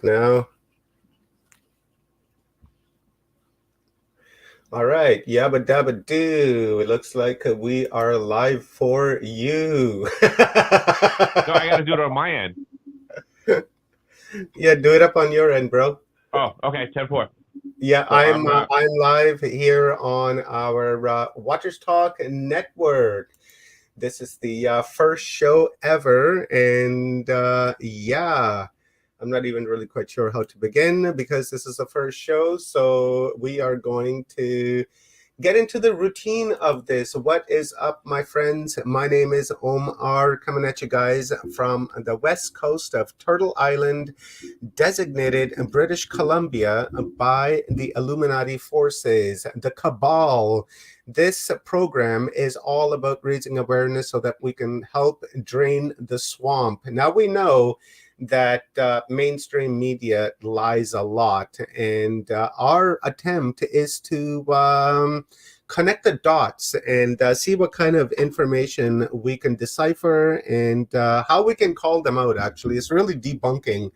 Now, all right, yabba dabba doo. It looks like we are live for you. No, I got to do it on my end. Yeah, do it up on your end, bro. Oh, okay, 10-4. Yeah, So I'm live here on our Watchers Talk network. This is the first show ever, and yeah, I'm not even really quite sure how to begin because this is the first show. So we are going to get into the routine of this. What is up, my friends? My name is Omar, coming at you guys from the west coast of Turtle Island, designated British Columbia by the Illuminati forces, the Cabal. This program is all about raising awareness so that we can help drain the swamp. Now we know that mainstream media lies a lot, and our attempt is to connect the dots and see what kind of information we can decipher and how we can call them out. Actually, it's really debunking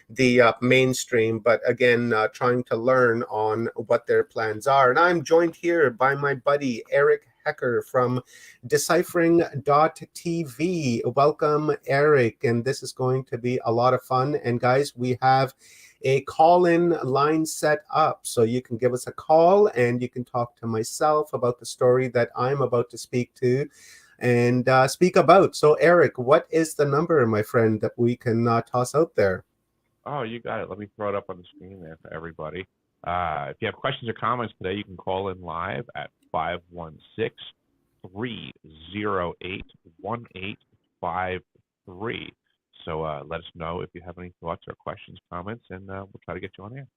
the mainstream, but again, trying to learn on what their plans are. And I'm joined here by my buddy Eric Hecker from deciphering.tv. Welcome, Eric. And this is going to be a lot of fun. And guys, we have a call-in line set up, so you can give us a call and you can talk to myself about the story that I'm about to speak to and speak about. So, Eric, what is the number, my friend, that we can toss out there? oh, you got it. Let me throw it up on the screen there for everybody. If you have questions or comments today, you can call in live at 516-308-1853. So let us know if you have any thoughts or questions, comments, and we'll try to get you on air.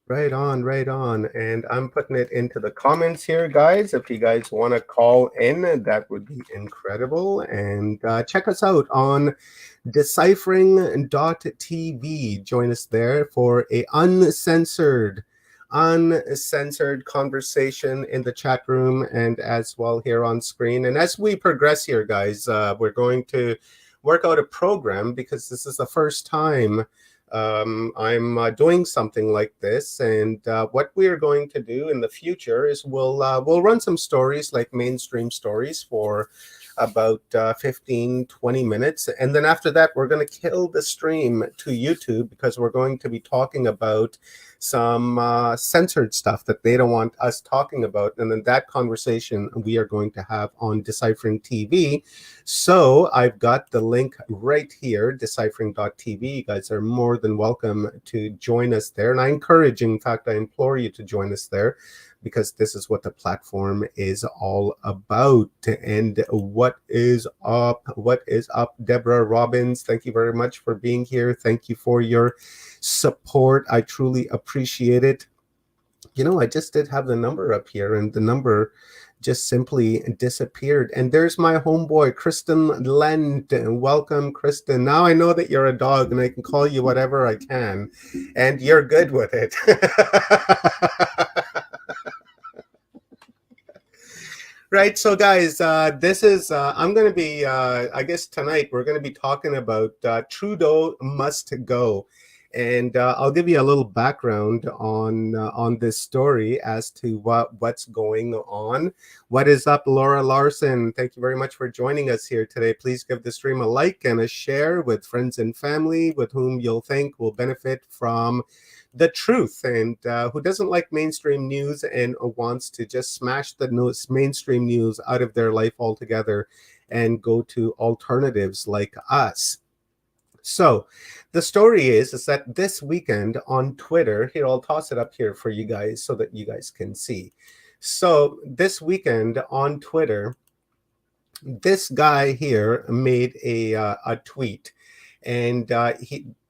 Right on, right on. And I'm putting it into the comments here, guys. If you guys want to call in, that would be incredible. And check us out on deciphering.tv. Join us there for a uncensored conversation in the chat room and as well here on screen. And as we progress here, guys, we're going to work out a program because this is the first time I'm doing something like this, and what we are going to do in the future is we'll run some stories like mainstream stories for about 15 20 minutes, and then after that we're going to kill the stream to YouTube because we're going to be talking about some censored stuff that they don't want us talking about, and then that conversation we are going to have on Deciphering TV. So I've got the link right here, deciphering.tv. You guys are more than welcome to join us there. And I encourage, in fact, I implore you to join us there because this is what the platform is all about. And what is up? What is up, Deborah Robbins? Thank you very much for being here. Thank you for your support. I truly appreciate it. You know, I just did have the number up here, and the number just simply disappeared. And there's my homeboy, Kristen Lend. Welcome, Kristen. Now I know that you're a dog and I can call you whatever I can, and you're good with it. Right. So, guys, this is, I'm going to be, I guess tonight we're going to be talking about Trudeau must go. And I'll give you a little background on this story as to what's going on. What is up, Laura Larson? Thank you very much for joining us here today. Please give the stream a like and a share with friends and family with whom you'll think will benefit from the truth, and who doesn't like mainstream news and wants to just smash the mainstream news out of their life altogether and go to alternatives like us. So the story is that this weekend on Twitter, here, I'll toss it up here for you guys so that you guys can see. So this weekend on Twitter, this guy here made a tweet, and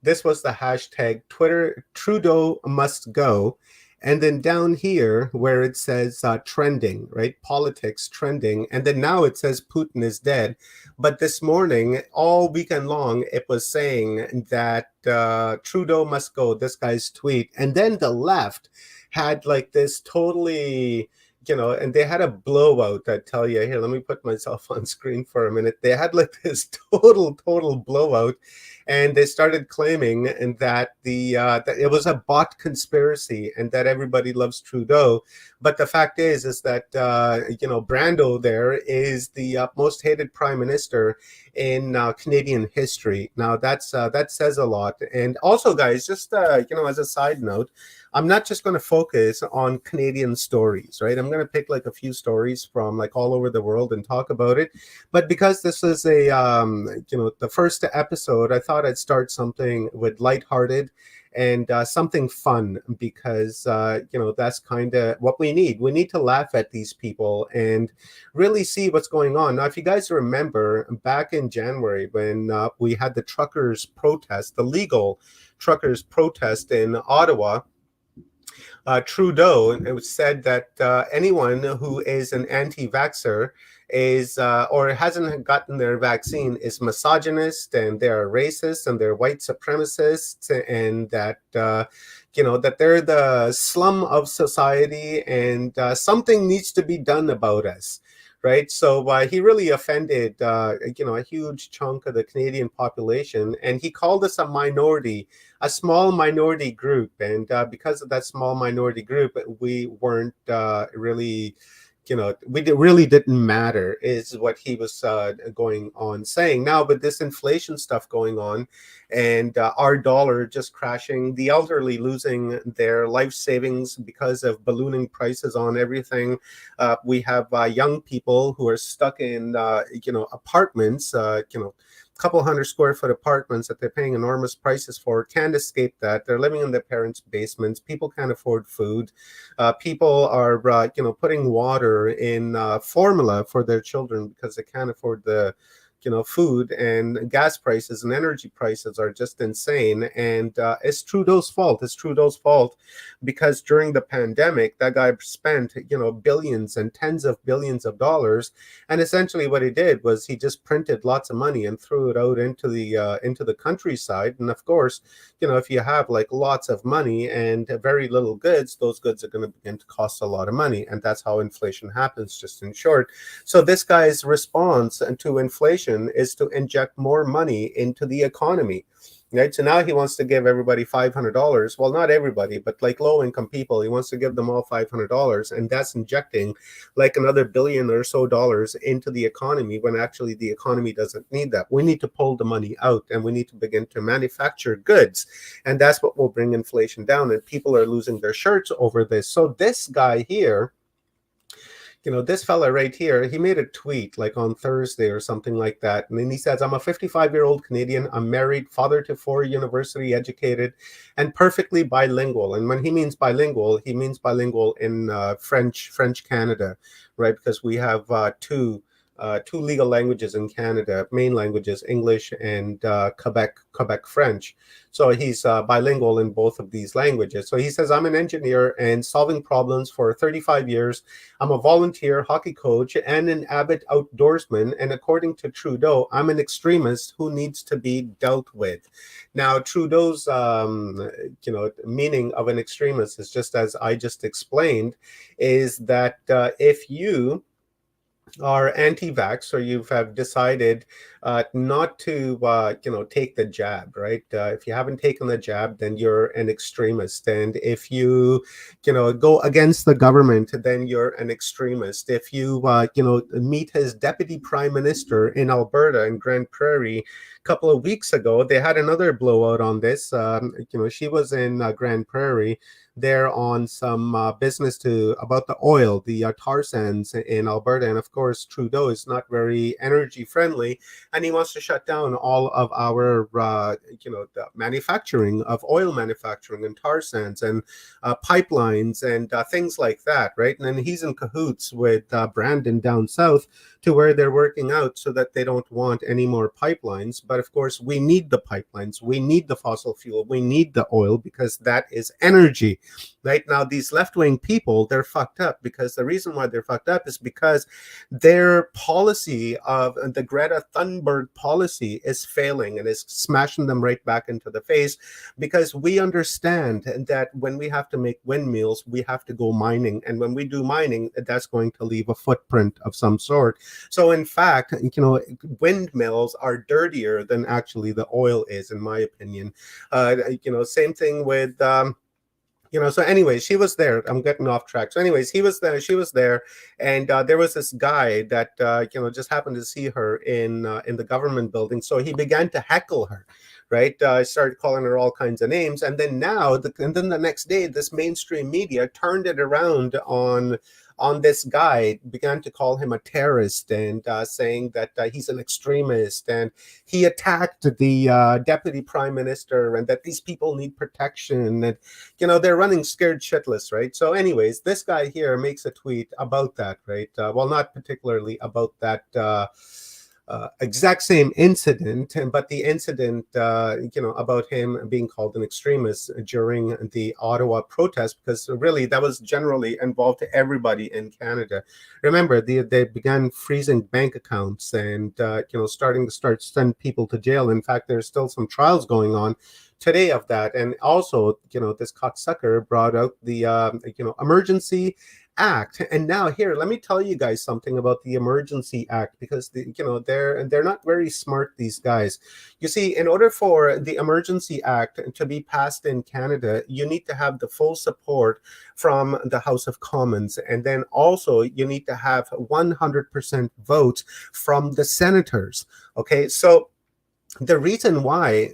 this was the hashtag Twitter Trudeau must go. And then down here where it says trending, right? Politics trending. And then now it says Putin is dead. But this morning, all weekend long, it was saying that Trudeau must go, this guy's tweet. And then the left had like this totally, and they had a blowout. I tell you, here, let me put myself on screen for a minute. They had like this total blowout, and they started claiming and that that it was a bot conspiracy and that everybody loves Trudeau. But the fact is that Brando there is the most hated prime minister in Canadian history. Now that says a lot. And also, guys, just as a side note, I'm not just going to focus on Canadian stories, right? I'm going to pick like a few stories from like all over the world and talk about it. But because this is the first episode, I thought I'd start something with lighthearted and something fun because that's kind of what we need. We need to laugh at these people and really see what's going on. Now, if you guys remember back in January when we had the truckers protest, the legal truckers protest in Ottawa, Trudeau, it was said that anyone who is an anti-vaxxer is or hasn't gotten their vaccine is misogynist and they're racist and they're white supremacists and that that they're the slum of society and something needs to be done about us. Right, so he really offended, a huge chunk of the Canadian population, and he called us a minority, a small minority group, and because of that small minority group, we weren't really, really didn't matter, is what he was going on saying. Now, but this inflation stuff going on, and our dollar just crashing, the elderly losing their life savings because of ballooning prices on everything. We have young people who are stuck in, apartments, couple 100 square foot apartments that they're paying enormous prices for, can't escape that. They're living in their parents' basements. People can't afford food. People are, putting water in formula for their children because they can't afford the food, and gas prices and energy prices are just insane. And it's Trudeau's fault. It's Trudeau's fault because during the pandemic, that guy spent, billions and tens of billions of dollars. And essentially what he did was he just printed lots of money and threw it out into the countryside. And of course, if you have like lots of money and very little goods, those goods are going to begin to cost a lot of money. And that's how inflation happens, just in short. So this guy's response to inflation is to inject more money into the economy. Right. So now he wants to give everybody $500. Well, not everybody, but like low income people, he wants to give them all $500. And that's injecting like another billion or so dollars into the economy when actually the economy doesn't need that. We need to pull the money out and we need to begin to manufacture goods. And that's what will bring inflation down. And people are losing their shirts over this. So this guy here, this fella right here, he made a tweet like on Thursday or something like that. And then he says, I'm a 55-year-old Canadian. I'm married, father to 4, university educated, and perfectly bilingual. And when he means bilingual in French Canada, right? Because we have two legal languages in Canada, main languages, English and Quebec French. So he's bilingual in both of these languages. So he says, I'm an engineer and solving problems for 35 years. I'm a volunteer hockey coach and an avid outdoorsman. And according to Trudeau, I'm an extremist who needs to be dealt with. Now, Trudeau's, meaning of an extremist is just as I just explained, is that if you are anti-vax or you have decided not to take the jab, right? If you haven't taken the jab, then you're an extremist. And if you go against the government, then you're an extremist. If you meet his deputy prime minister in Alberta in Grand Prairie a couple of weeks ago, they had another blowout on this. She was in Grand Prairie there on some business about the oil, the tar sands in Alberta. And of course, Trudeau is not very energy friendly, and he wants to shut down all of our, the manufacturing of oil manufacturing and tar sands and pipelines and things like that, right? And then he's in cahoots with Brandon down south to where they're working out so that they don't want any more pipelines. But of course, we need the pipelines, we need the fossil fuel, we need the oil because that is energy. Right now, these left-wing people, they're fucked up because the reason why they're fucked up is because their policy of the Greta Thunberg policy is failing and is smashing them right back into the face, because we understand that when we have to make windmills, we have to go mining. And when we do mining, that's going to leave a footprint of some sort. So, in fact, windmills are dirtier than actually the oil is, in my opinion. Same thing with. So anyways, she was there. I'm getting off track. So anyways, he was there, she was there, and there was this guy that just happened to see her in the government building. So he began to heckle her, right? Started calling her all kinds of names, and then and then the next day, this mainstream media turned it around on this guy, began to call him a terrorist, and saying that he's an extremist, and he attacked the deputy prime minister, and that these people need protection, and they're running scared shitless, right? So anyways, this guy here makes a tweet about that, right? Well, not particularly about that exact same incident, but the incident, about him being called an extremist during the Ottawa protest, because really that was generally involved to everybody in Canada. Remember, they began freezing bank accounts and, starting to send people to jail. In fact, there's still some trials going on today of that. And also, this cocksucker brought out the, emergency act. And now here, let me tell you guys something about the emergency act, because they're not very smart, these guys. You see, in order for the emergency act to be passed in Canada, you need to have the full support from the House of Commons, and then also you need to have 100% votes from the senators. Okay, so the reason why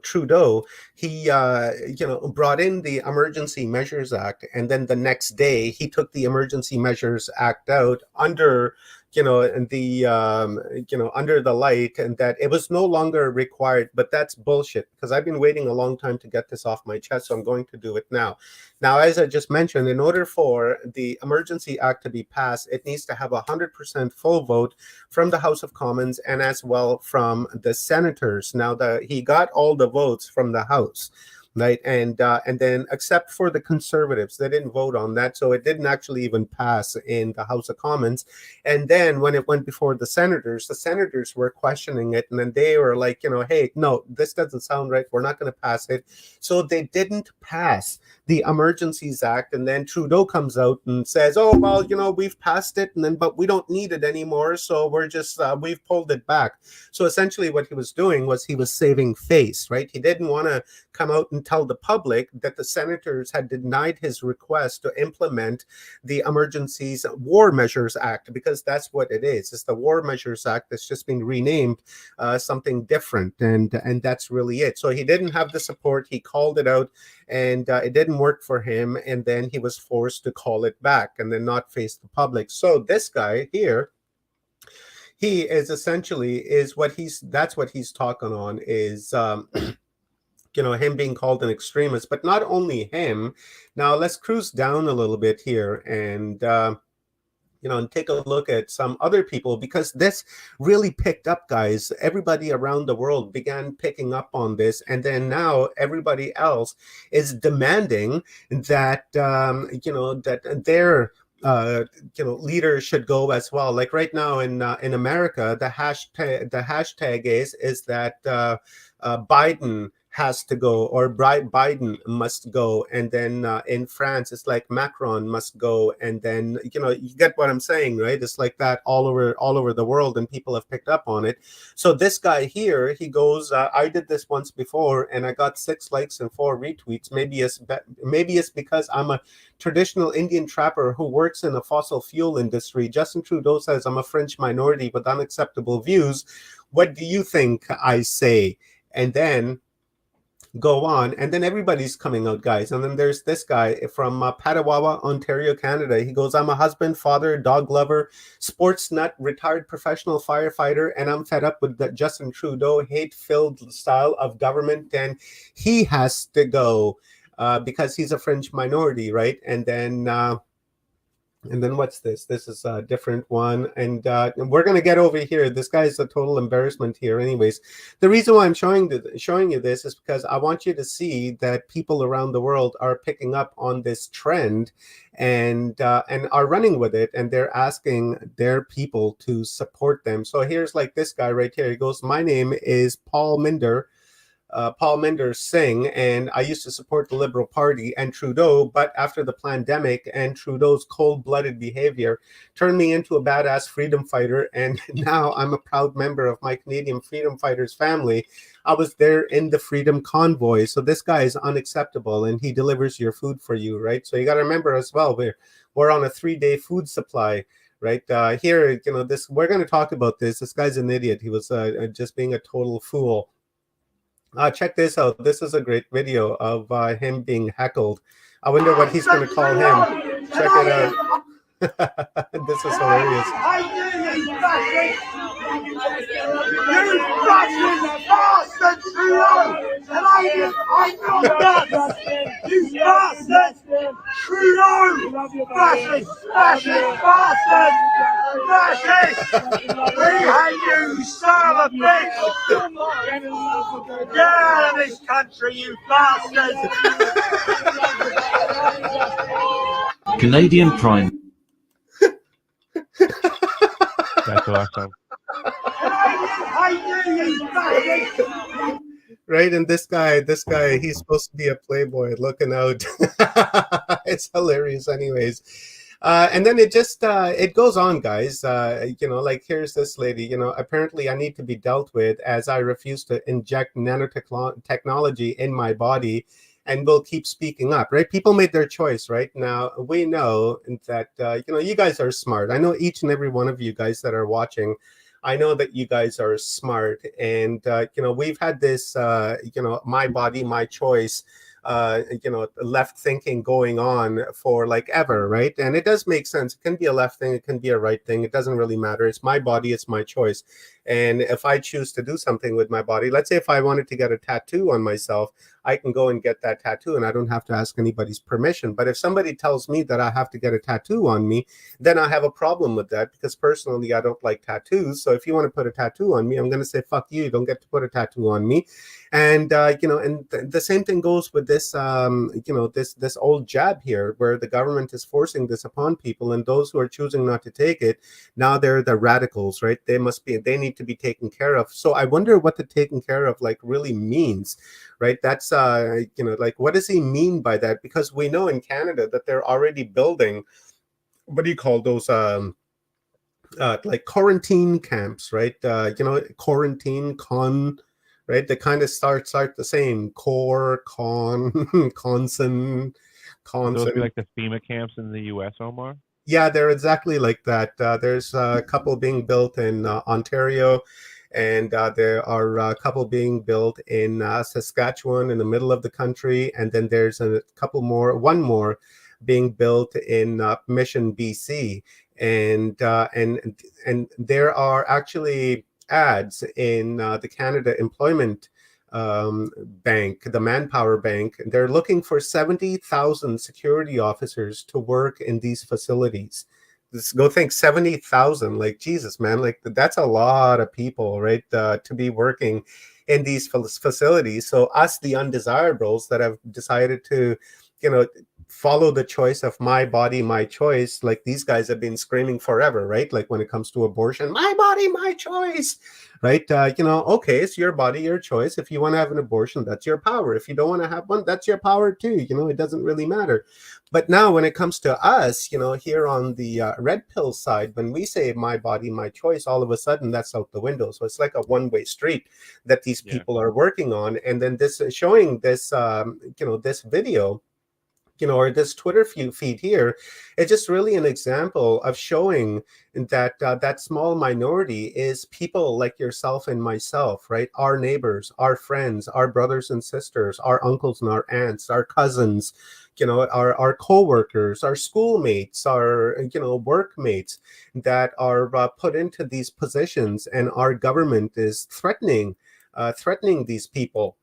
Trudeau, he brought in the Emergency Measures Act, and then the next day he took the Emergency Measures Act out under under the light, and that it was no longer required. But that's bullshit, because I've been waiting a long time to get this off my chest, so I'm going to do it now. Now, as I just mentioned, in order for the Emergency Act to be passed, it needs to have 100% full vote from the House of Commons, and as well from the senators. Now, he got all the votes from the House, right? And then, except for the Conservatives, they didn't vote on that, so it didn't actually even pass in the House of Commons. And then when it went before the senators were questioning it, and then they were like, hey, no, this doesn't sound right, we're not going to pass it. So they didn't pass the Emergencies Act. And then Trudeau comes out and says, oh, well, we've passed it, and then but we don't need it anymore, so we're just we've pulled it back. So essentially what he was doing was he was saving face, right? He didn't want to come out and tell the public that the senators had denied his request to implement the Emergencies War Measures Act, because that's what it is. It's the War Measures Act that's just been renamed something different, and that's really it. So he didn't have the support. He called it out, and it didn't work for him, and then he was forced to call it back and then not face the public. So this guy here, he is essentially that's what he's talking on, is him being called an extremist. But not only him. Now let's cruise down a little bit here and and take a look at some other people, because this really picked up, guys. Everybody around the world began picking up on this, and then now everybody else is demanding that that their leader should go as well. Like right now in America, the hashtag is that Biden has to go, or Biden must go. And then in France, it's like Macron must go. And then, you get what I'm saying, right? It's like that all over the world, and people have picked up on it. So this guy here, he goes, I did this once before, and I got 6 likes and 4 retweets. Maybe it's because I'm a traditional Indian trapper who works in the fossil fuel industry. Justin Trudeau says I'm a French minority with unacceptable views. What do you think I say? And then go on, and then everybody's coming out, guys. And then there's this guy from Petawawa, Ontario, Canada. He goes, I'm a husband, father, dog lover, sports nut, retired professional firefighter, and I'm fed up with the Justin Trudeau hate-filled style of government, and he has to go because he's a French minority, right? And then And then what's this? This is a different one. And we're going to get over here. This guy is a total embarrassment here. Anyways, the reason why I'm showing you this is because I want you to see that people around the world are picking up on this trend and are running with it. And they're asking their people to support them. So here's like this guy right here. He goes, "My name is Paul Minder Singh, and I used to support the Liberal Party and Trudeau, but after the pandemic and Trudeau's cold-blooded behavior turned me into a badass freedom fighter, and now I'm a proud member of my Canadian freedom fighters family. I was there in the Freedom Convoy." So this guy is unacceptable, and he delivers your food for you, right? So you got to remember as well, we're on a 3-day food supply. Right here, this we're going to talk about this. This guy's an idiot. He was just being a total fool. Check this out. This is a great video of him being heckled. I wonder what he's going to call him. Check it out. This is hilarious. You fucking bastard, Trudeau! Canadian, I'm not done! You bastard! Trudeau! Fascist! Fascist bastard! Fascist! We hate you, son of a bitch! Get out of this country, you bastard! Canadian Prime. That's awesome. Right, and this guy, he's supposed to be a playboy. Looking out. It's hilarious, anyways. And then it goes on, guys. Like here's this lady. Apparently I need to be dealt with as I refuse to inject nanotechnology in my body, and will keep speaking up. Right? People made their choice. Right now, we know that you guys are smart. I know each and every one of you guys that are watching. I know that you guys are smart, and we've had this my body, my choice left thinking going on for like ever, right? And it does make sense. It can be a left thing, it can be a right thing, it doesn't really matter. It's my body, it's my choice. And if I choose to do something with my body, let's say if I wanted to get a tattoo on myself, I can go and get that tattoo and I don't have to ask anybody's permission. But if somebody tells me that I have to get a tattoo on me, then I have a problem with that, because personally I don't like tattoos. So if you want to put a tattoo on me, I'm going to say, fuck you, you don't get to put a tattoo on me. And the same thing goes with this this old jab here, where the government is forcing this upon people, and those who are choosing not to take it, now they're the radicals, right? They need to be taken care of. So I wonder what the taken care of like really means, right? That's like, what does he mean by that? Because we know in Canada that they're already building, what do you call those like quarantine camps, right? Quarantine right? They kind of start the same: core, con, conson, Would those be conson. like the FEMA camps in the U.S., Omar? Yeah, they're exactly like that. There's a couple being built in Ontario, and there are a couple being built in Saskatchewan, in the middle of the country, and then there's one more being built in Mission, BC, and there are actually ads in the Canada Employment Bank, the Manpower Bank. They're looking for 70,000 security officers to work in these facilities. Go think 70,000, like Jesus, man, like that's a lot of people, right? To be working in these facilities. So us, the undesirables that have decided to, follow the choice of my body, my choice, like these guys have been screaming forever, right? Like when it comes to abortion, my body, my choice, right? Okay, it's your body, your choice. If you want to have an abortion, that's your power. If you don't want to have one, that's your power too. It doesn't really matter. But now when it comes to us, here on the red pill side, when we say my body, my choice, all of a sudden that's out the window. So it's like a one-way street that these people are working on. And then this showing this, this video, or this Twitter feed here, it's just really an example of showing that that small minority is people like yourself and myself, right? Our neighbors, our friends, our brothers and sisters, our uncles and our aunts, our cousins, our co-workers, our schoolmates, our workmates that are put into these positions, and our government is threatening these people.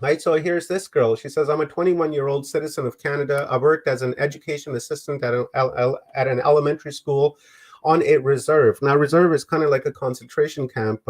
Right, so here's this girl. She says, "I'm a 21-year-old citizen of Canada. I worked as an education assistant at an elementary school on a reserve." Now, reserve is kind of like a concentration camp,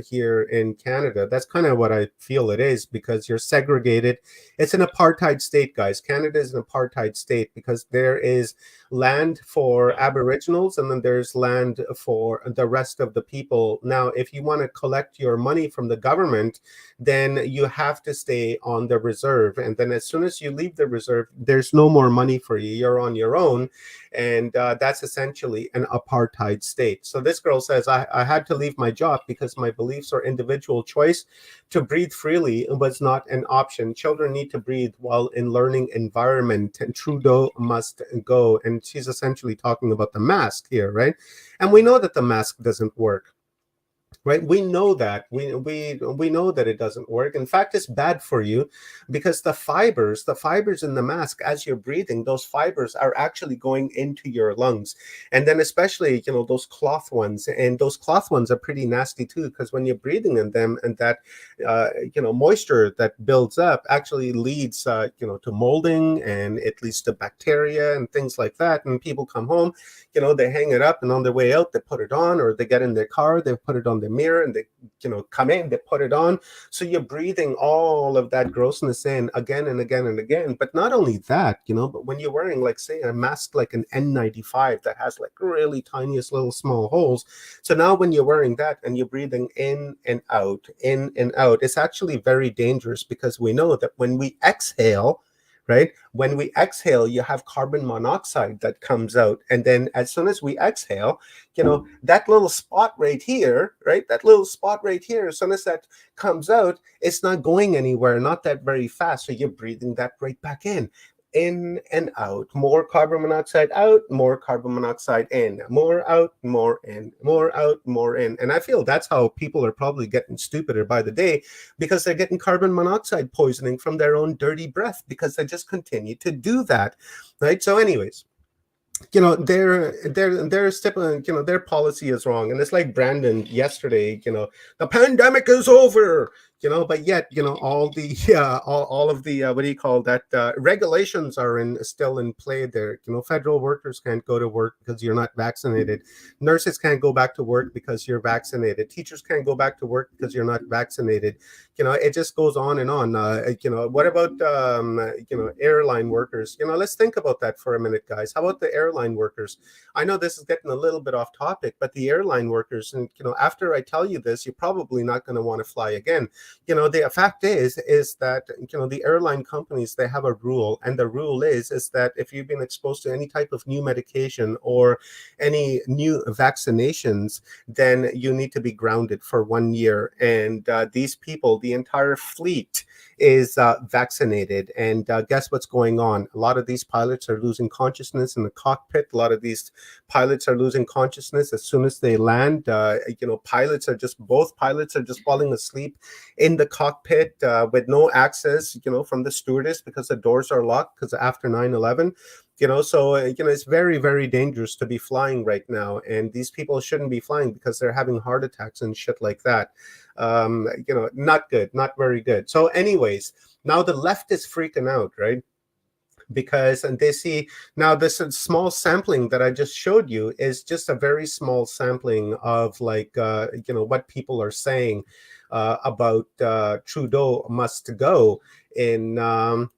here in Canada. That's kind of what I feel it is because you're segregated. It's an apartheid state, guys. Canada is an apartheid state because there is land for Aboriginals and then there's land for the rest of the people. Now, if you want to collect your money from the government, then you have to stay on the reserve. And then as soon as you leave the reserve, there's no more money for you. You're on your own. And that's essentially an apartheid state. So this girl says, I had to leave my job because my beliefs or individual choice to breathe freely was not an option. Children need to breathe while in learning environment, and Trudeau must go. And she's essentially talking about the mask here, right? And we know that the mask doesn't work. Right, we know that we know that it doesn't work. In fact, it's bad for you because the fibers in the mask, as you're breathing, those fibers are actually going into your lungs. And then especially those cloth ones, and those cloth ones are pretty nasty too, because when you're breathing in them, and that moisture that builds up actually leads to molding, and it leads to bacteria and things like that. And people come home, they hang it up, and on their way out they put it on, or they get in their car, they put it on their mirror, and they come in, they put it on. So you're breathing all of that grossness in again and again and again. But not only that, but when you're wearing, like, say, a mask like an N95 that has like really tiniest little small holes, so now when you're wearing that and you're breathing in and out, it's actually very dangerous, because we know that when we exhale, right? When we exhale, you have carbon monoxide that comes out. And then as soon as we exhale, that little spot right here, right? That little spot right here, as soon as that comes out, it's not going anywhere, not that very fast. So you're breathing that right back in and out. More carbon monoxide out, more carbon monoxide in, more out, more in, more out, more in. And I feel that's how people are probably getting stupider by the day, because they're getting carbon monoxide poisoning from their own dirty breath, because they just continue to do that, right? So anyways, their step, their policy is wrong. And it's like Brandon yesterday, the pandemic is over, but yet, all the all of the what do you call that, regulations are still in play there. Federal workers can't go to work because you're not vaccinated. Nurses can't go back to work because you're vaccinated. Teachers can't go back to work because you're not vaccinated. It just goes on and on. What about airline workers? Let's think about that for a minute, guys. How about the airline workers? I know this is getting a little bit off topic, but the airline workers, and after I tell you this, you're probably not going to want to fly again. The fact is that the airline companies, they have a rule, and the rule is that if you've been exposed to any type of new medication or any new vaccinations, then you need to be grounded for 1 year. And these people, the entire fleet is vaccinated. And guess what's going on? A lot of these pilots are losing consciousness in the cockpit. A lot of these pilots are losing consciousness as soon as they land. Both pilots are just falling asleep in the cockpit with no access, from the stewardess, because the doors are locked because after 9/11. So it's very, very dangerous to be flying right now, and these people shouldn't be flying because they're having heart attacks and shit like that. Not good, not very good. So anyways, now the left is freaking out, right? Because, and they see now, this small sampling that I just showed you is just a very small sampling of, like, what people are saying about Trudeau must go in and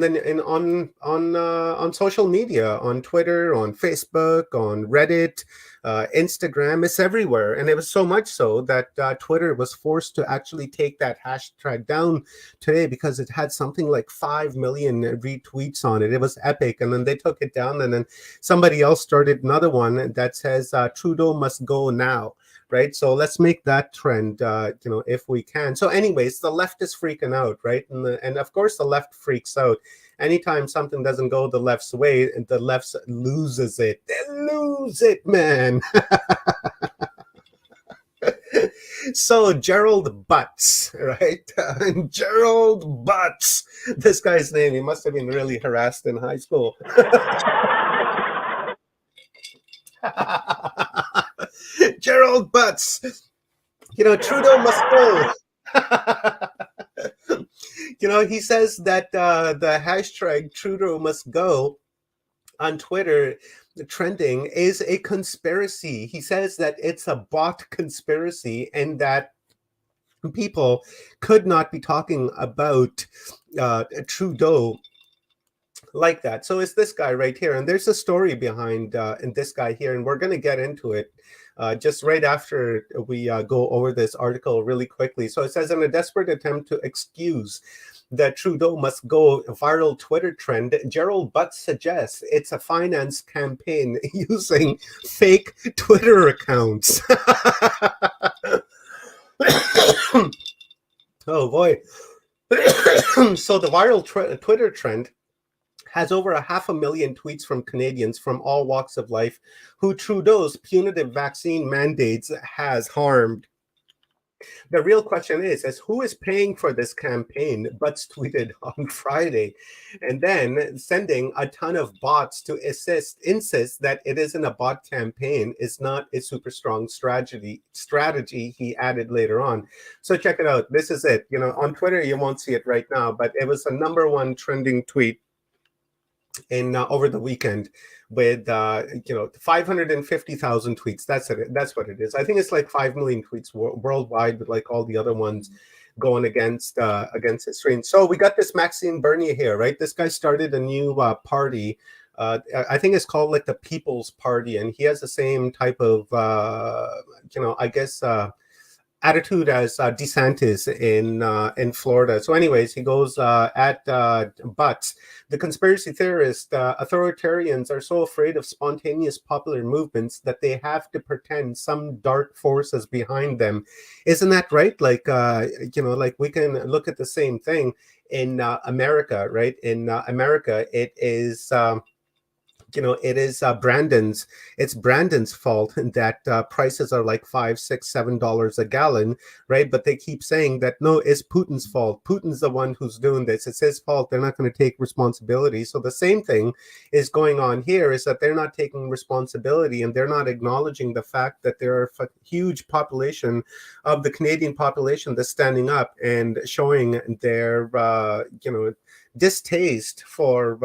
then on social media, on Twitter, on Facebook, on Reddit, Instagram. It's everywhere. And it was so much so that Twitter was forced to actually take that hashtag down today, because it had something like 5 million retweets on it. It was epic. And then they took it down, and then somebody else started another one that says Trudeau must go now. Right, so let's make that trend, if we can. So, anyways, the left is freaking out, right? And of course, the left freaks out anytime something doesn't go the left's way. And the left loses it. They lose it, man. So Gerald Butts, right? Gerald Butts. This guy's name. He must have been really harassed in high school. Gerald Butts. Trudeau must go. He says that the hashtag Trudeau must go on Twitter trending is a conspiracy. He says that it's a bot conspiracy and that people could not be talking about Trudeau like that. So it's this guy right here, and there's a story behind in this guy here, and we're going to get into it just right after we go over this article really quickly. So it says, in a desperate attempt to excuse that Trudeau must go viral Twitter trend, Gerald Butts suggests it's a finance campaign using fake Twitter accounts. Oh boy. So the viral Twitter trend has over 500,000 tweets from Canadians from all walks of life who Trudeau's punitive vaccine mandates has harmed. The real question is who is paying for this campaign? Butts tweeted on Friday, and then sending a ton of bots to insist that it isn't a bot campaign is not a super strong strategy, he added later on. So check it out. This is it. On Twitter, you won't see it right now, but it was the #1 trending tweet in over the weekend with 550,000 tweets. That's it. That's what it is. I think it's like 5 million tweets worldwide, with like all the other ones going against his stream. So we got this Maxime Bernier here, right? This guy started a new party. I think it's called like the People's Party, and he has the same type of I guess attitude as DeSantis in Florida. So anyways, he goes at Butts. The conspiracy theorist, authoritarians are so afraid of spontaneous popular movements that they have to pretend some dark force is behind them. Isn't that right? Like, like we can look at the same thing in America, right? In America, it is... it is Brandon's fault that prices are like $5, $6, $7 a gallon, right? But they keep saying that no, it's Putin's fault. Putin's the one who's doing this. It's his fault. They're not going to take responsibility. So the same thing is going on here, is that they're not taking responsibility, and they're not acknowledging the fact that there are a huge population of the Canadian population that's standing up and showing their distaste for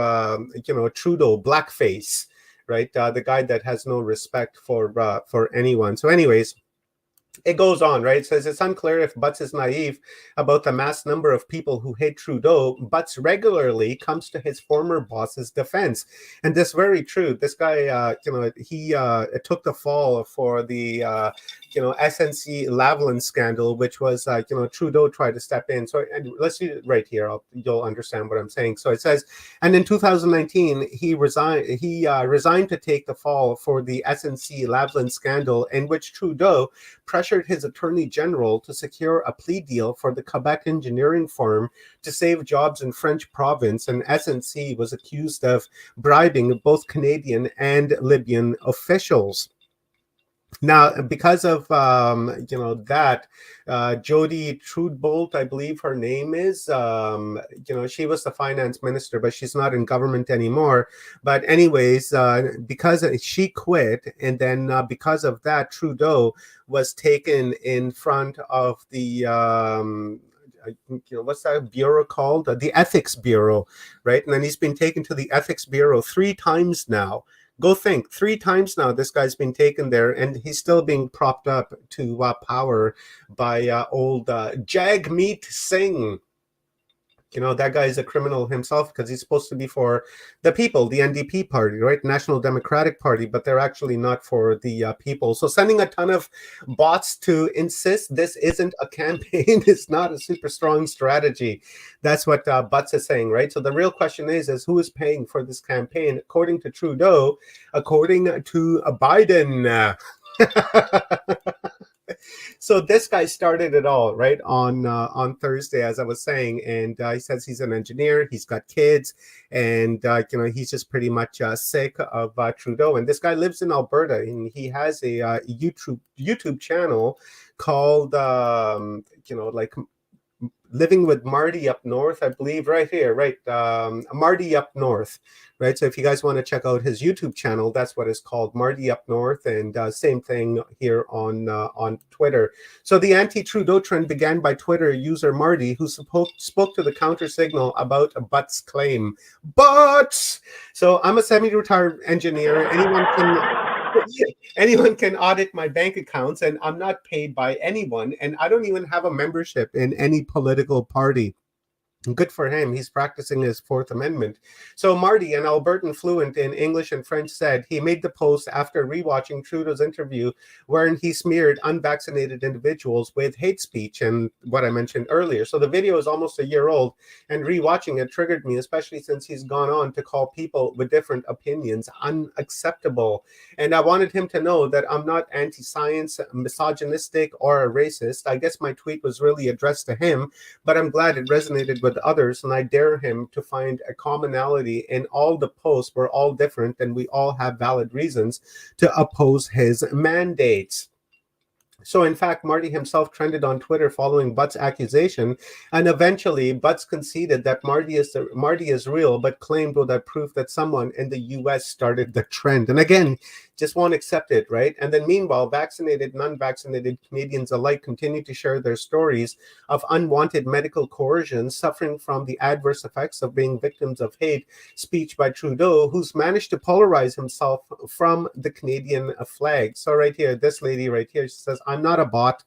Trudeau, blackface, right? The guy that has no respect for anyone. So anyways, it goes on, right? It says it's unclear if Butts is naive about the mass number of people who hate Trudeau. Butts regularly comes to his former boss's defense. And this is very true. This guy, he took the fall for the, SNC Lavalin scandal, which was, Trudeau tried to step in. So and let's see it right here. You'll understand what I'm saying. So it says, and in 2019, he resigned to take the fall for the SNC Lavalin scandal, in which Trudeau pressured his attorney general to secure a plea deal for the Quebec engineering firm to save jobs in French province, and SNC was accused of bribing both Canadian and Libyan officials. Now, because of that, Jody Trudebolt, I believe her name is, she was the finance minister, but she's not in government anymore. But anyways, because she quit, and then because of that, Trudeau was taken in front of the what's that bureau called? The Ethics Bureau, right? And then he's been taken to the Ethics Bureau 3 times now. Go think, 3 times now this guy's been taken there, and he's still being propped up to power by old Jagmeet Singh. That guy is a criminal himself, because he's supposed to be for the people, the NDP party, right? National Democratic Party, but they're actually not for the people. So sending a ton of bots to insist this isn't a campaign is not a super strong strategy. That's what Butts is saying, right? So the real question is who is paying for this campaign? According to Trudeau, according to Biden. So this guy started it all, right, on Thursday, as I was saying, and he says he's an engineer, he's got kids, and he's just pretty much sick of Trudeau. And this guy lives in Alberta, and he has a YouTube channel called living with Marty up north, I believe, right here, right? Marty up north, right? So if you guys want to check out his YouTube channel, that's what it's called, Marty up north, and same thing here on Twitter. So the anti-Trudeau trend began by Twitter user Marty, who spoke to the counter signal about a Butts claim. Butts. So I'm a semi-retired engineer. Anyone can audit my bank accounts, and I'm not paid by anyone, and I don't even have a membership in any political party. Good for him. He's practicing his Fourth Amendment. So Marty, an Albertan fluent in English and French, said he made the post after rewatching Trudeau's interview wherein he smeared unvaccinated individuals with hate speech and what I mentioned earlier. So the video is almost a year old, and rewatching it triggered me, especially since he's gone on to call people with different opinions unacceptable. And I wanted him to know that I'm not anti-science, misogynistic, or a racist. I guess my tweet was really addressed to him, but I'm glad it resonated with others, and I dare him to find a commonality in all the posts. We're all different, and we all have valid reasons to oppose his mandates. So, in fact, Marty himself trended on Twitter following Butt's accusation, and eventually Butts conceded that Marty is real, but claimed without proof that someone in the U.S. started the trend. And again, just won't accept it, right? And then meanwhile, vaccinated and unvaccinated Canadians alike continue to share their stories of unwanted medical coercion, suffering from the adverse effects of being victims of hate speech by Trudeau, who's managed to polarize himself from the Canadian flag. So right here, this lady right here, she says, I'm not a bot.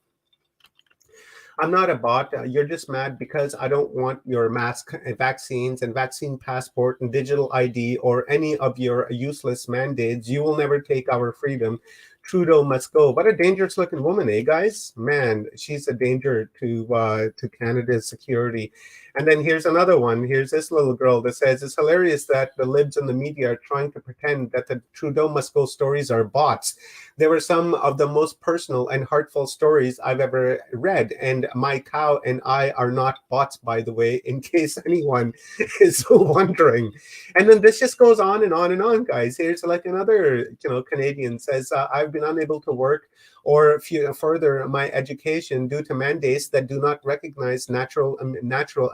I'm not a bot. You're just mad because I don't want your mask, vaccines, and vaccine passport and digital ID or any of your useless mandates. You will never take our freedom. Trudeau must go. What a dangerous looking woman, eh, guys? Man, she's a danger to Canada's security. And then here's another one. Here's this little girl that says, it's hilarious that the libs and the media are trying to pretend that the Trudeau must go stories are bots. They were some of the most personal and heartfelt stories I've ever read. And my cow and I are not bots, by the way, in case anyone is wondering. And then this just goes on and on and on, guys. Here's like another, Canadian says, I've been unable to work or further my education due to mandates that do not recognize natural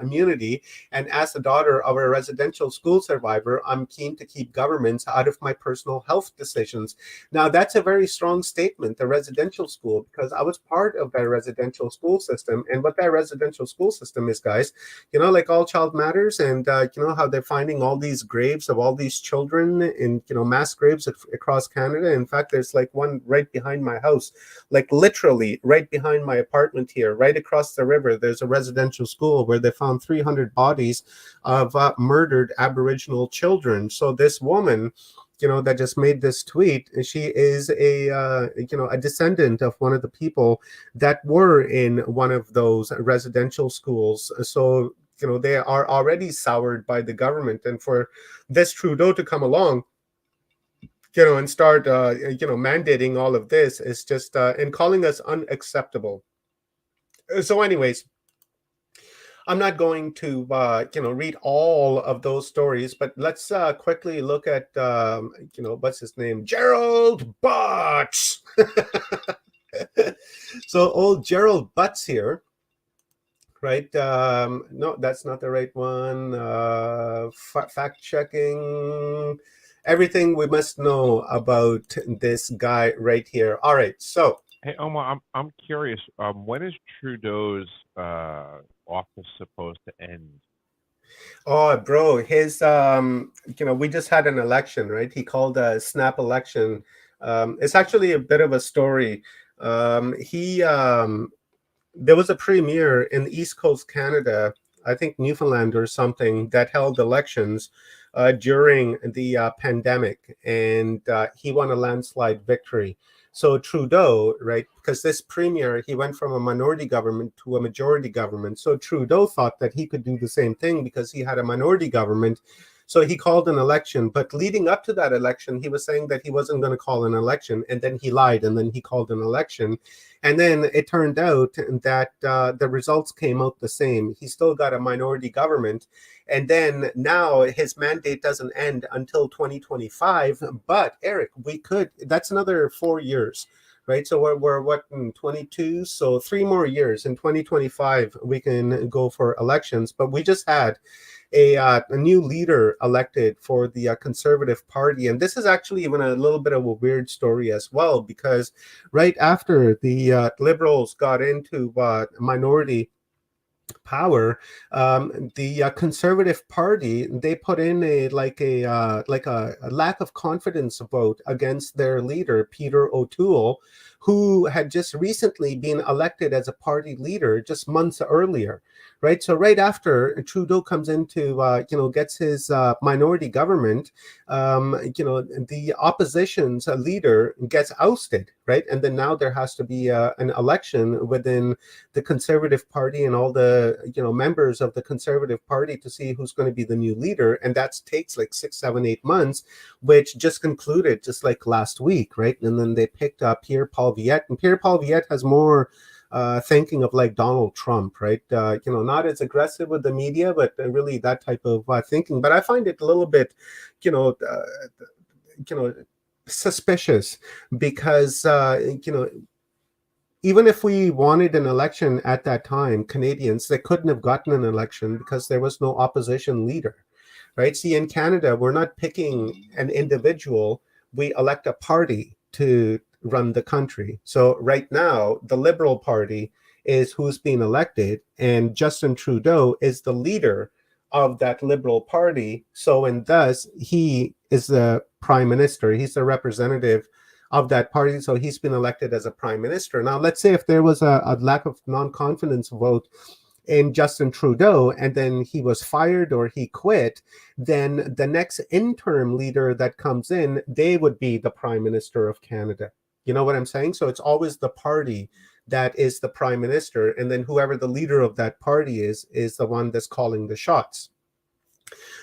immunity. And as the daughter of a residential school survivor, I'm keen to keep governments out of my personal health decisions. Now, that's a very strong statement, the residential school, because I was part of that residential school system. And what that residential school system is, guys, like All Child Matters, and how they're finding all these graves of all these children in, mass graves across Canada. In fact, there's like one right behind my house, like literally right behind my apartment here, right across the river. There's a residential school where they found 300 bodies of murdered Aboriginal children. So this woman, that just made this tweet, she is a descendant of one of the people that were in one of those residential schools. So, they are already soured by the government. And for this Trudeau to come along, and start, mandating all of this is just, and calling us unacceptable. So anyways, I'm not going to, read all of those stories, but let's quickly look at, what's his name? Gerald Butts. So old Gerald Butts here, right? No, that's not the right one. Fact checking. Everything we must know about this guy right here. All right, so. Hey, Omar, I'm curious. When is Trudeau's office supposed to end? Oh, bro, his we just had an election, right? He called a snap election. It's actually a bit of a story. There was a premier in the East Coast Canada, I think Newfoundland or something, that held elections during the pandemic, and he won a landslide victory. So Trudeau, right, because this premier, he went from a minority government to a majority government. So Trudeau thought that he could do the same thing because he had a minority government. So he called an election. But leading up to that election, he was saying that he wasn't going to call an election. And then he lied, and then he called an election. And then it turned out that the results came out the same. He still got a minority government. And then now his mandate doesn't end until 2025. But Eric, that's another 4 years, right? So we're what, in 22? So 3 more years. In 2025, we can go for elections. But we just had a new leader elected for the Conservative Party. And this is actually even a little bit of a weird story as well, because right after the Liberals got into minority power, the Conservative Party, they put in a lack of confidence vote against their leader Peter O'Toole, who had just recently been elected as a party leader just months earlier. Right, so right after Trudeau comes into, gets his minority government, the opposition's leader gets ousted, right, and then now there has to be an election within the Conservative Party and all the members of the Conservative Party to see who's going to be the new leader, and that takes like 6, 7, 8 months, which just concluded just like last week, right? And then they picked up Pierre Paul Viette, and Pierre Paul Viette has more thinking of like Donald Trump, right? Not as aggressive with the media, but really that type of thinking. But I find it a little bit, you know, suspicious, because even if we wanted an election at that time, Canadians, they couldn't have gotten an election because there was no opposition leader, right? See, in Canada, we're not picking an individual, we elect a party to run the country. So right now, the Liberal Party is who's being elected, and Justin Trudeau is the leader of that Liberal Party. So, and thus, he is the prime minister, he's the representative of that party. So he's been elected as a prime minister. Now, let's say if there was a lack of non-confidence vote in Justin Trudeau, and then he was fired or he quit, then the next interim leader that comes in, they would be the Prime Minister of Canada. You know what I'm saying? So it's always the party that is the Prime Minister, and then whoever the leader of that party is the one that's calling the shots.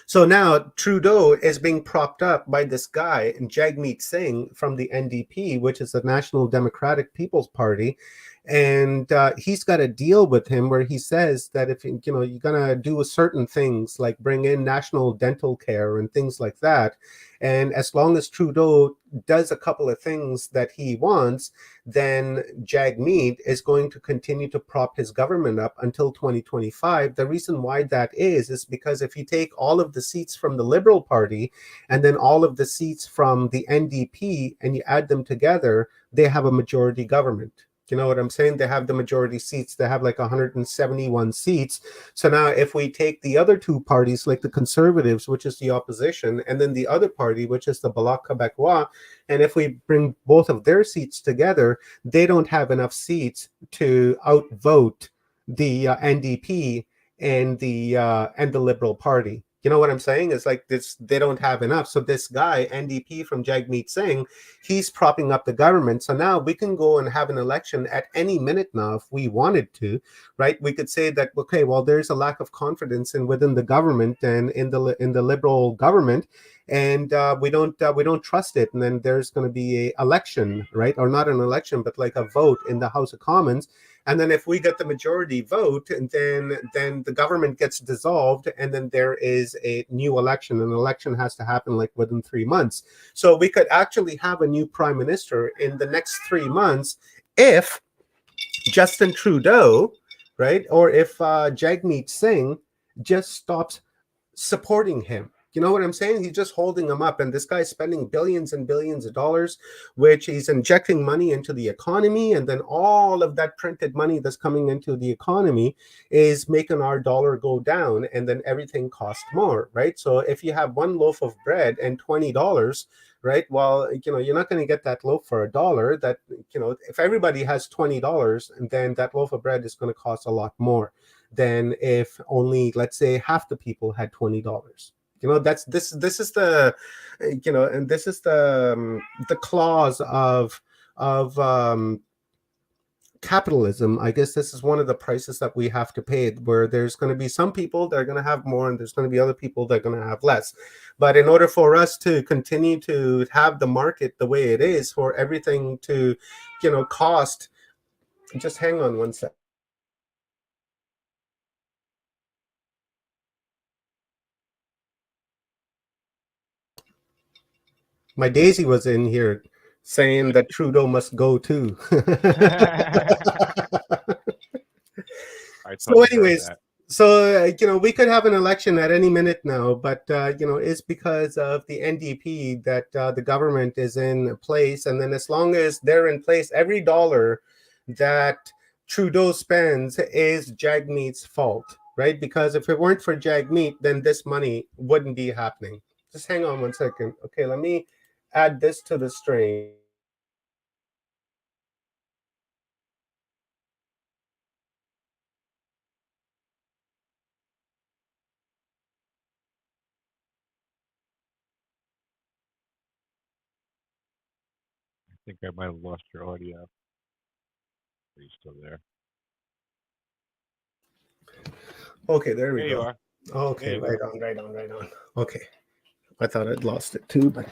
So now Trudeau is being propped up by this guy, Jagmeet Singh, from the NDP, which is the National Democratic People's Party. And he's got a deal with him where he says that if you're gonna do certain things like bring in national dental care and things like that, and as long as Trudeau does a couple of things that he wants, then Jagmeet is going to continue to prop his government up until 2025. The reason why that is because if you take all of the seats from the Liberal Party and then all of the seats from the NDP and you add them together, they have a majority government. You know what I'm saying? They have the majority seats. They have like 171 seats. So now if we take the other two parties, like the Conservatives, which is the opposition, and then the other party, which is the Bloc Québécois, and if we bring both of their seats together, they don't have enough seats to outvote the NDP and the Liberal Party. You know what I'm saying? It's like this, they don't have enough. So this guy, NDP from Jagmeet Singh, he's propping up the government. So now we can go and have an election at any minute now if we wanted to, right? We could say that, okay, well, there's a lack of confidence within the government and in the Liberal government, and we don't trust it. And then there's going to be a election, right? Or not an election, but like a vote in the House of Commons. And then if we get the majority vote, and then the government gets dissolved, and then there is a new election. An election has to happen like within 3 months. So we could actually have a new prime minister in the next 3 months if Justin Trudeau, right, or if Jagmeet Singh just stops supporting him. You know what I'm saying? He's just holding him up. And this guy's spending billions and billions of dollars, which he's injecting money into the economy. And then all of that printed money that's coming into the economy is making our dollar go down. And then everything costs more, right? So if you have one loaf of bread and $20, right? Well, you're not going to get that loaf for $1. That, if everybody has $20, then that loaf of bread is going to cost a lot more than if only, let's say, half the people had $20. That's this is the and this is the clause of capitalism. I guess this is one of the prices that we have to pay, where there's going to be some people that are going to have more and there's going to be other people that are going to have less. But in order for us to continue to have the market the way it is, for everything to cost, just hang on one sec. My Daisy was in here saying that Trudeau must go too. I So, totally heard anyways, that. so we could have an election at any minute now, but it's because of the NDP that the government is in place, and then as long as they're in place, every dollar that Trudeau spends is Jagmeet's fault, right? Because if it weren't for Jagmeet, then this money wouldn't be happening. Just hang on one second. Okay, let me add this to the string. I think I might have lost your audio. Are you still there? Okay, there we There you go. are. Okay, There you right on, right on, right on. Okay, I thought I'd lost it too, but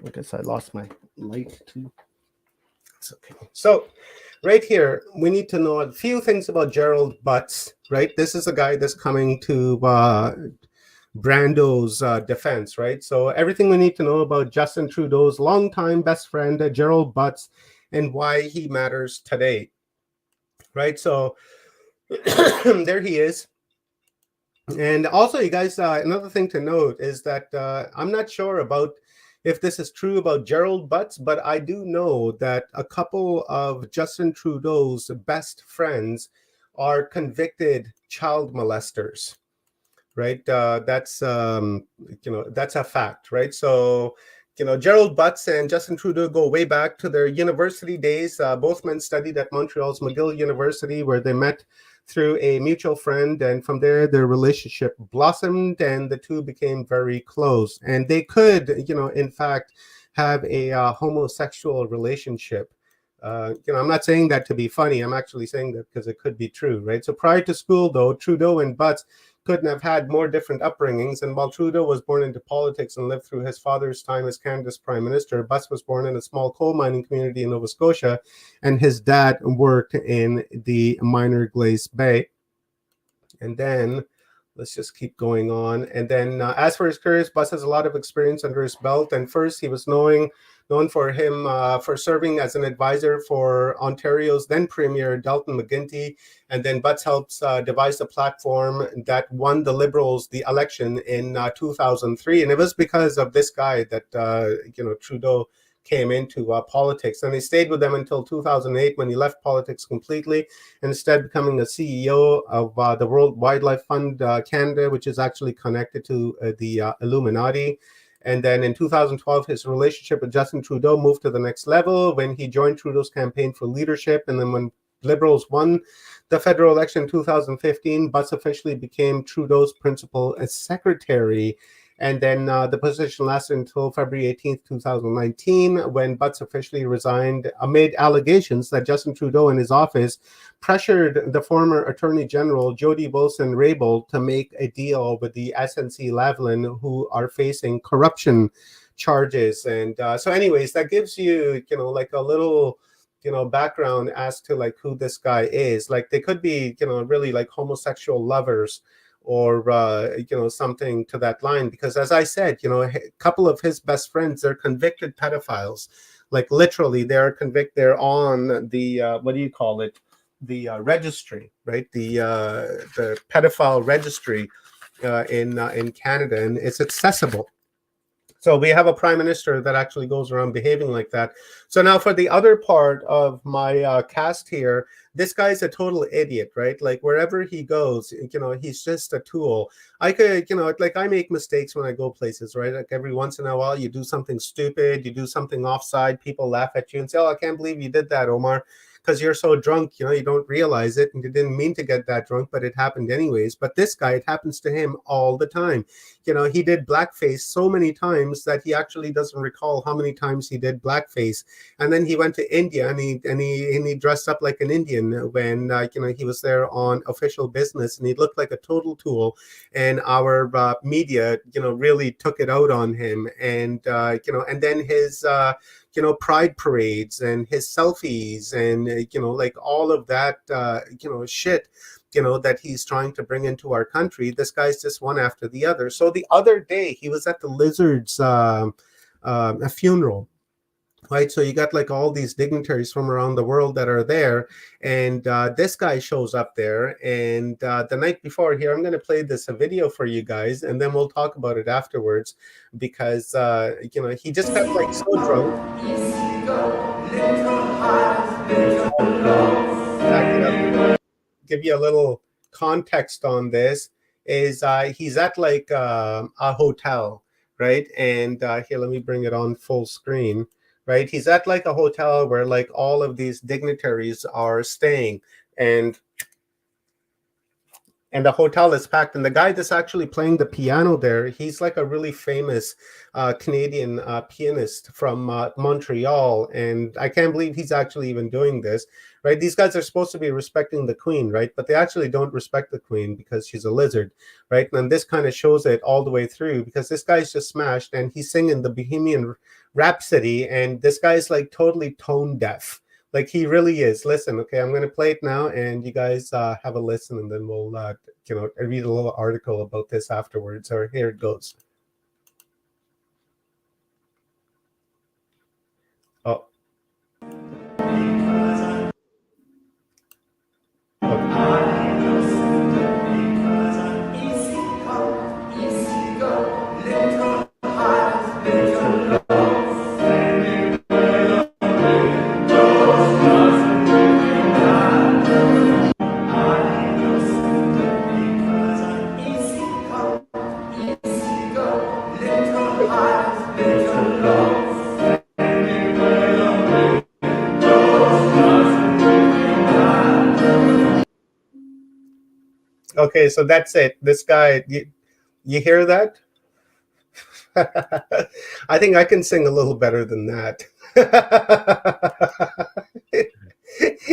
I guess I lost my light too. It's okay. So, right here, we need to know a few things about Gerald Butts, right? This is a guy that's coming to Brando's defense, right? So, everything we need to know about Justin Trudeau's longtime best friend, Gerald Butts, and why he matters today, right? So, there he is. And also, you guys, another thing to note is that I'm not sure about if this is true about Gerald Butts, but I do know that a couple of Justin Trudeau's best friends are convicted child molesters, right? That's a fact, right? So, Gerald Butts and Justin Trudeau go way back to their university days. Both men studied at Montreal's McGill University, where they met through a mutual friend, and from there their relationship blossomed, and the two became very close. And they could, in fact, have a homosexual relationship. I'm not saying that to be funny. I'm actually saying that because it could be true, right? So prior to school, though, Trudeau and Butts couldn't have had more different upbringings. And while Trudeau was born into politics and lived through his father's time as Canada's prime minister, Butts was born in a small coal mining community in Nova Scotia, and his dad worked in the miner Glace Bay. And then let's just keep going on. And then as for his careers, Butts has a lot of experience under his belt. And first, he was known for him for serving as an advisor for Ontario's then Premier Dalton McGuinty. And then Butts helps devise the platform that won the Liberals the election in 2003. And it was because of this guy that, Trudeau came into politics. And he stayed with them until 2008 when he left politics completely, and instead becoming a CEO of the World Wildlife Fund Canada, which is actually connected to the Illuminati. And then in 2012, his relationship with Justin Trudeau moved to the next level when he joined Trudeau's campaign for leadership. And then when Liberals won the federal election in 2015, Butts officially became Trudeau's principal secretary. And then the position lasted until February 18th, 2019, when Butts officially resigned amid allegations that Justin Trudeau and his office pressured the former Attorney General Jody Wilson-Raybould to make a deal with the SNC-Lavalin, who are facing corruption charges. And so anyways, that gives you, like a little background as to like who this guy is. Like they could be, really like homosexual lovers, or something to that line, because as I said, a couple of his best friends are convicted pedophiles. Like literally they're on the what do you call it, the registry, right? The pedophile registry in Canada, and it's accessible. So we have a prime minister that actually goes around behaving like that. So now for the other part of my cast here, this guy's a total idiot, right? Like wherever he goes, he's just a tool. I could, like I make mistakes when I go places, right? Like every once in a while you do something stupid, you do something offside, people laugh at you and say, oh, I can't believe you did that, Omar, because you're so drunk, you don't realize it, and you didn't mean to get that drunk, but it happened anyways. But this guy, it happens to him all the time. He did blackface so many times that he actually doesn't recall how many times he did blackface. And then he went to India and he dressed up like an Indian when he was there on official business, and he looked like a total tool. And our media really took it out on him. And and then his pride parades and his selfies and like all of that shit that he's trying to bring into our country. This guy's just one after the other. So the other day he was at the Lizards a funeral. Right, so you got like all these dignitaries from around the world that are there, and this guy shows up there. And the night before, here I'm going to play this a video for you guys, and then we'll talk about it afterwards, because he just got like so drunk. Back it up, give you a little context on this. Is he's at like a hotel, right? And here, let me bring it on full screen. Right, he's at like a hotel where like all of these dignitaries are staying, and the hotel is packed. And the guy that's actually playing the piano there, he's like a really famous Canadian pianist from Montreal. And I can't believe he's actually even doing this, right? These guys are supposed to be respecting the queen, right? But they actually don't respect the queen because she's a lizard, right? And this kind of shows it all the way through, because this guy's just smashed and he's singing the Bohemian Rhapsody, and this guy's like totally tone deaf. Like, he really is. Listen, okay, I'm going to play it now, and you guys have a listen, and then we'll, read a little article about this afterwards. Or here it goes. Oh. Okay, so that's it. This guy, you hear that? I think I can sing a little better than that.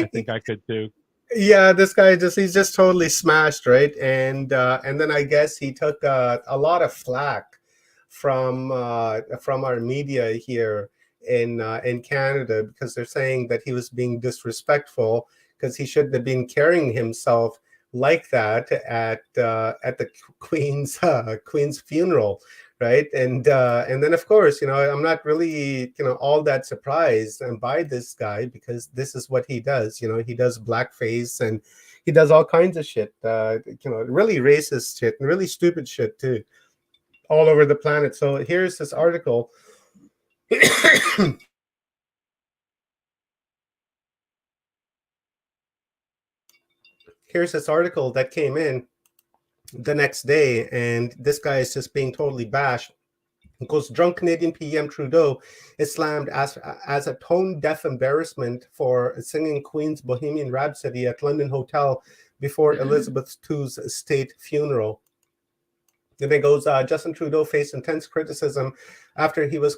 I think I could too. Yeah, this guy he's just totally smashed, right? And then I guess he took a lot of flack from our media here in Canada, because they're saying that he was being disrespectful, because he shouldn't have been carrying himself like that at the Queen's funeral, right? And then of course, I'm not really all that surprised by this guy, because this is what he does. He does blackface, and he does all kinds of shit, really racist shit and really stupid shit too, all over the planet. So here's this article. Here's this article that came in the next day, and this guy is just being totally bashed. It goes, drunk Canadian PM Trudeau is slammed as a tone-deaf embarrassment for singing Queen's Bohemian Rhapsody at London hotel before Elizabeth II's state funeral. Then it goes, Justin Trudeau faced intense criticism after he was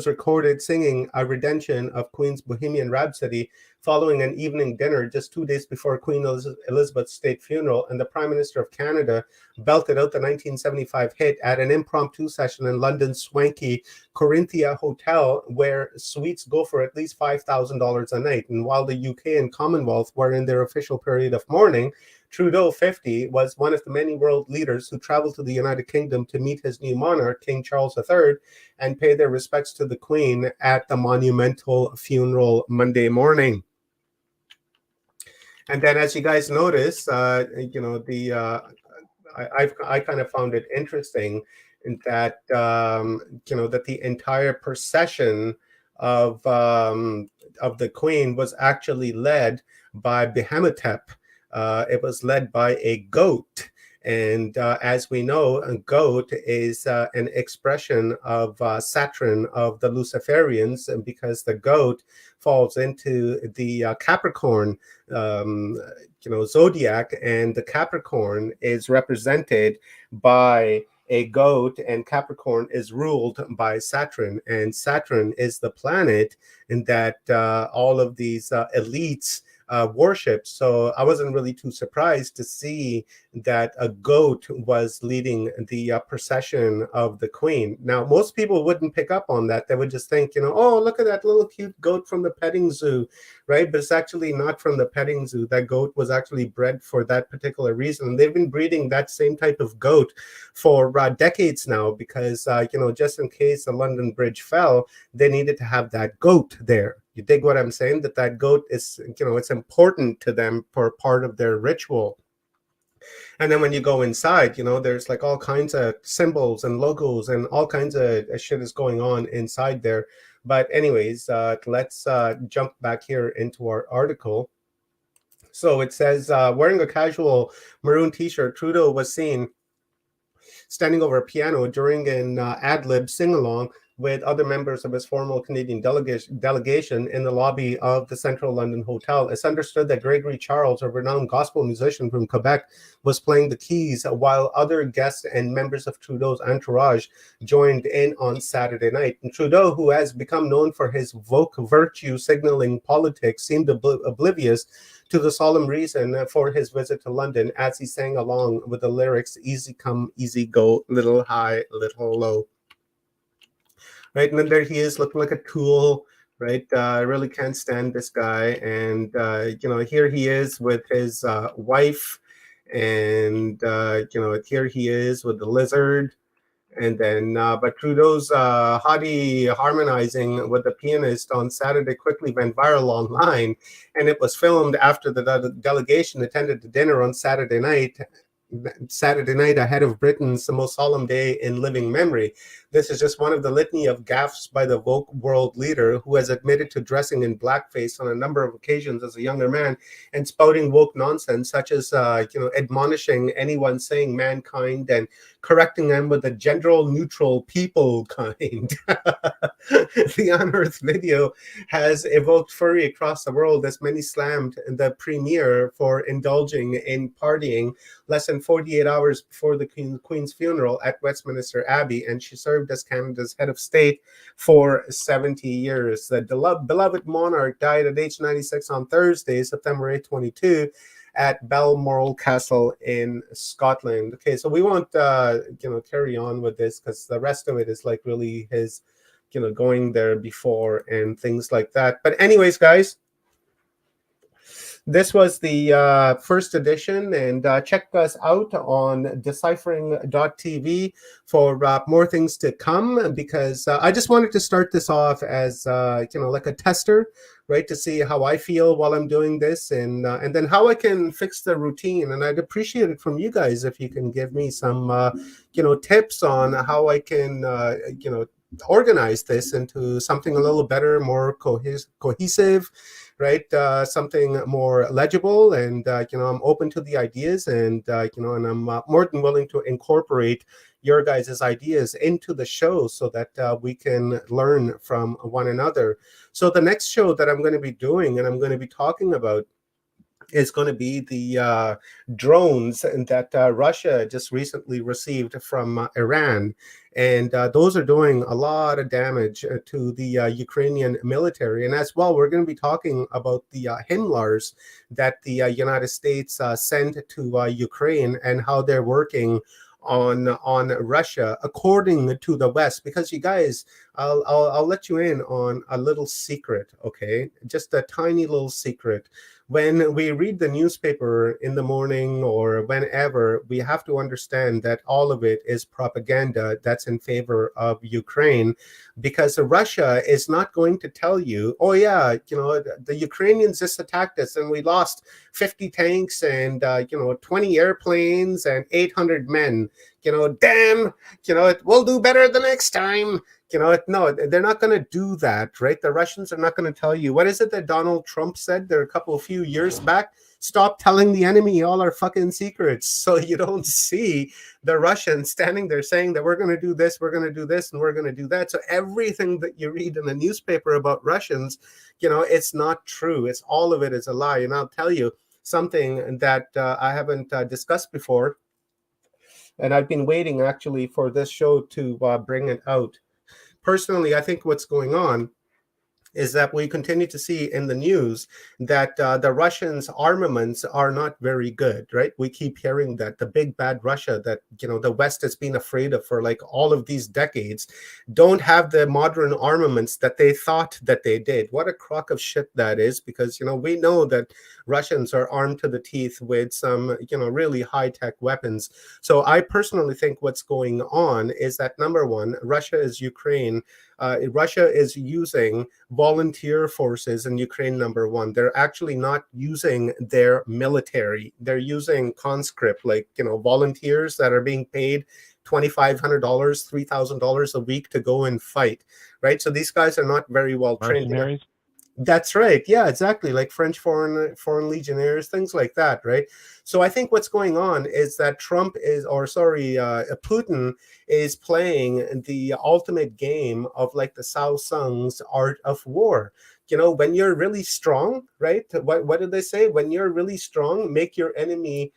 recorded singing a rendition of Queen's Bohemian Rhapsody following an evening dinner just 2 days before Queen Elizabeth's state funeral, and the Prime Minister of Canada belted out the 1975 hit at an impromptu session in London's swanky Corinthia Hotel, where suites go for at least $5,000 a night. And while the UK and Commonwealth were in their official period of mourning, Trudeau, 50, was one of the many world leaders who traveled to the United Kingdom to meet his new monarch, King Charles III, and pay their respects to the Queen at the monumental funeral Monday morning. And then, as you guys notice, I kind of found it interesting that that the entire procession of the Queen was actually led by Behemothep. It was led by a goat. And as we know, a goat is an expression of Saturn of the Luciferians, and because the goat falls into the Capricorn zodiac, and the Capricorn is represented by a goat, and Capricorn is ruled by Saturn, and Saturn is the planet in that all of these elites worshipped. So I wasn't really too surprised to see that a goat was leading the procession of the queen. Now, most people wouldn't pick up on that. They would just think, oh, look at that little cute goat from the petting zoo, right? But it's actually not from the petting zoo. That goat was actually bred for that particular reason. And they've been breeding that same type of goat for decades now because, just in case the London Bridge fell, they needed to have that goat there. You dig what I'm saying? That goat is, it's important to them for part of their ritual. And then when you go inside, there's like all kinds of symbols and logos and all kinds of shit is going on inside there. But anyways, let's jump back here into our article. So it says, wearing a casual maroon t-shirt, Trudeau was seen standing over a piano during an ad-lib sing-along with other members of his formal Canadian delegation in the lobby of the Central London Hotel. It's understood that Gregory Charles, a renowned gospel musician from Quebec, was playing the keys while other guests and members of Trudeau's entourage joined in on Saturday night. And Trudeau, who has become known for his woke virtue signaling politics, seemed oblivious to the solemn reason for his visit to London as he sang along with the lyrics, "Easy come, easy go, little high, little low." Right, and then there he is looking like a tool, right? I really can't stand this guy. And, here he is with his wife. And, here he is with the lizard. And then, but Trudeau's haughty harmonizing with the pianist on Saturday quickly went viral online. And it was filmed after the delegation attended the dinner on Saturday night ahead of Britain's most solemn day in living memory. This is just one of the litany of gaffes by the woke world leader who has admitted to dressing in blackface on a number of occasions as a younger man and spouting woke nonsense, such as, admonishing anyone saying mankind and correcting them with the gender neutral people kind. The unearthed video has evoked fury across the world as many slammed the premier for indulging in partying less than 48 hours before the Queen's funeral at Westminster Abbey, and she served as Canada's head of state for 70 years. The beloved monarch died at age 96 on Thursday, September 8, 22, at Balmoral Castle in Scotland. Okay, so we won't, carry on with this because the rest of it is like really his, going there before and things like that. But anyways, guys, this was the first edition, and check us out on deciphering.tv for more things to come, because I just wanted to start this off as, like a tester, right, to see how I feel while I'm doing this, and then how I can fix the routine. And I'd appreciate it from you guys if you can give me some, tips on how I can, organize this into something a little better, more cohesive, right? Something more legible, and I'm open to the ideas, and and I'm more than willing to incorporate your guys' ideas into the show so that we can learn from one another. So the next show that I'm going to be doing and I'm going to be talking about is going to be the drones that Russia just recently received from Iran. And those are doing a lot of damage to the Ukrainian military. And as well, we're going to be talking about the HIMARS that the United States sent to Ukraine and how they're working on Russia according to the West. Because you guys, I'll let you in on a little secret, okay? Just a tiny little secret. When we read the newspaper in the morning or whenever, we have to understand that all of it is propaganda that's in favor of Ukraine, because Russia is not going to tell you, oh yeah, the Ukrainians just attacked us and we lost 50 tanks and 20 airplanes and 800 men. Damn, we'll do better the next time. No, they're not going to do that, right? The Russians are not going to tell you. What is it that Donald Trump said there a few years back? Stop telling the enemy all our fucking secrets. So you don't see the Russians standing there saying that we're going to do this, we're going to do this, and we're going to do that. So everything that you read in the newspaper about Russians, it's not true. It's all of it is a lie. And I'll tell you something that I haven't discussed before. And I've been waiting actually for this show to bring it out. Personally, I think what's going on is that we continue to see in the news that the Russians' armaments are not very good, right? We keep hearing that the big bad Russia that, the West has been afraid of for like all of these decades don't have the modern armaments that they thought that they did. What a crock of shit that is, because, we know that Russians are armed to the teeth with some, really high-tech weapons. So I personally think what's going on is that, number one, Russia is using volunteer forces in Ukraine, number one. They're actually not using their military. They're using conscript, like, volunteers that are being paid $2,500, $3,000 a week to go and fight, right? So these guys are not very well trained. Mercenaries? That's right. Yeah, exactly. Like French foreign legionnaires, things like that, right? So I think what's going on is that Putin is playing the ultimate game of like the Cao Sung's art of war. When you're really strong, right? What did they say? When you're really strong, make your enemy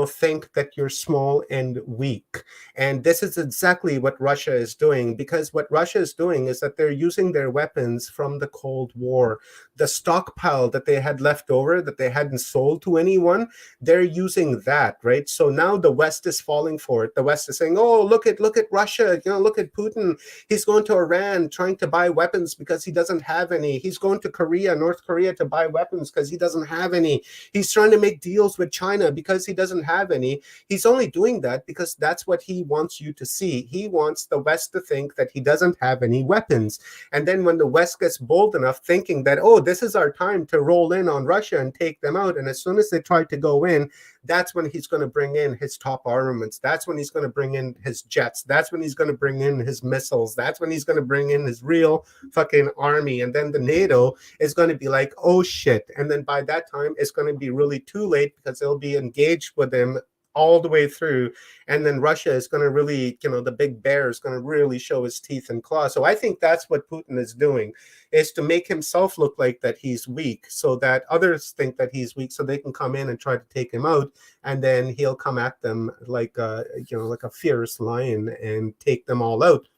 think that you're small and weak. And this is exactly what Russia is doing, because what Russia is doing is that they're using their weapons from the Cold War. The stockpile that they had left over that they hadn't sold to anyone, they're using that, right? So now the West is falling for it. The West is saying, oh, look at Russia, look at Putin. He's going to Iran trying to buy weapons because he doesn't have any. He's going to North Korea to buy weapons because he doesn't have any. He's trying to make deals with China because he doesn't have any. He's only doing that because that's what he wants you to see. He wants the West to think that he doesn't have any weapons. And then when the West gets bold enough thinking that, oh, this is our time to roll in on Russia and take them out, and as soon as they try to go in, that's when he's going to bring in his top armaments. That's when he's going to bring in his jets. That's when he's going to bring in his missiles. That's when he's going to bring in his real fucking army. And then the NATO is going to be like, oh shit. And then by that time, it's going to be really too late because they'll be engaged with him all the way through. And then Russia is going to really, the big bear is going to really show his teeth and claws. So I think that's what Putin is doing, is to make himself look like that he's weak so that others think that he's weak so they can come in and try to take him out. And then he'll come at them like, like a fierce lion and take them all out.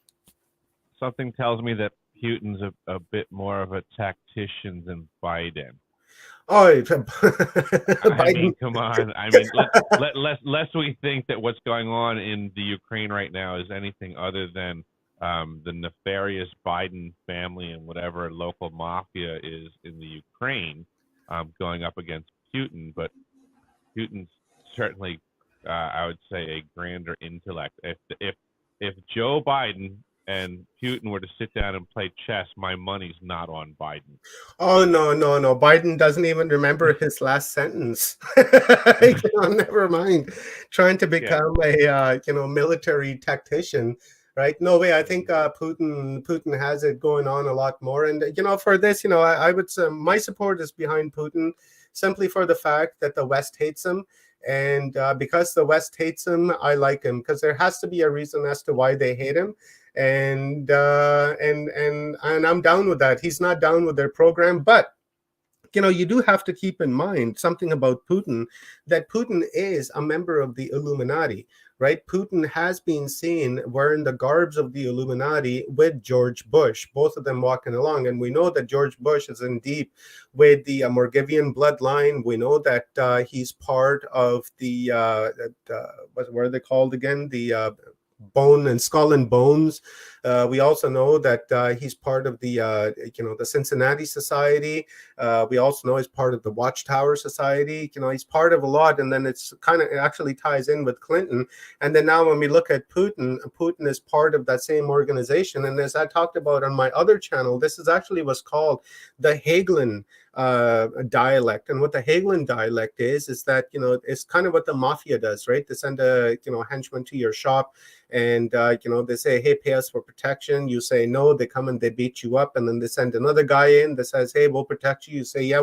Something tells me that Putin's a bit more of a tactician than Biden. Oh, I mean, come on. I mean, lest we think that what's going on in the Ukraine right now is anything other than the nefarious Biden family and whatever local mafia is in the Ukraine going up against Putin. But Putin's certainly, I would say, a grander intellect. If Joe Biden and Putin were to sit down and play chess, my money's not on Biden. Oh, no. Biden doesn't even remember his last sentence. Never mind. Trying to become a, military tactician, right? No way. I think Putin has it going on a lot more. And, for this, I would say my support is behind Putin simply for the fact that the West hates him. And because the West hates him, I like him, because there has to be a reason as to why they hate him. And I'm down with that. He's not down with their program, but you do have to keep in mind something about Putin, that Putin is a member of the Illuminati, right? Putin has been seen wearing the garbs of the Illuminati with George Bush, both of them walking along. And we know that George Bush is in deep with the Morgivian bloodline. We know that he's part of the, what are they called again? The Bone and Skull and Bones. We also know that he's part of the the Cincinnati Society. We also know he's part of the Watchtower Society. He's part of a lot, and then it actually ties in with Clinton. And then now when we look at Putin is part of that same organization. And as I talked about on my other channel, this is actually what's called the Hagelin dialect. And what the Hagelin dialect is that it's kind of what the mafia does, right? They send a henchman to your shop, and they say, hey, pay us for protection. You say no. They come and they beat you up, and then they send another guy in that says, hey, we'll protect you. You say, yeah,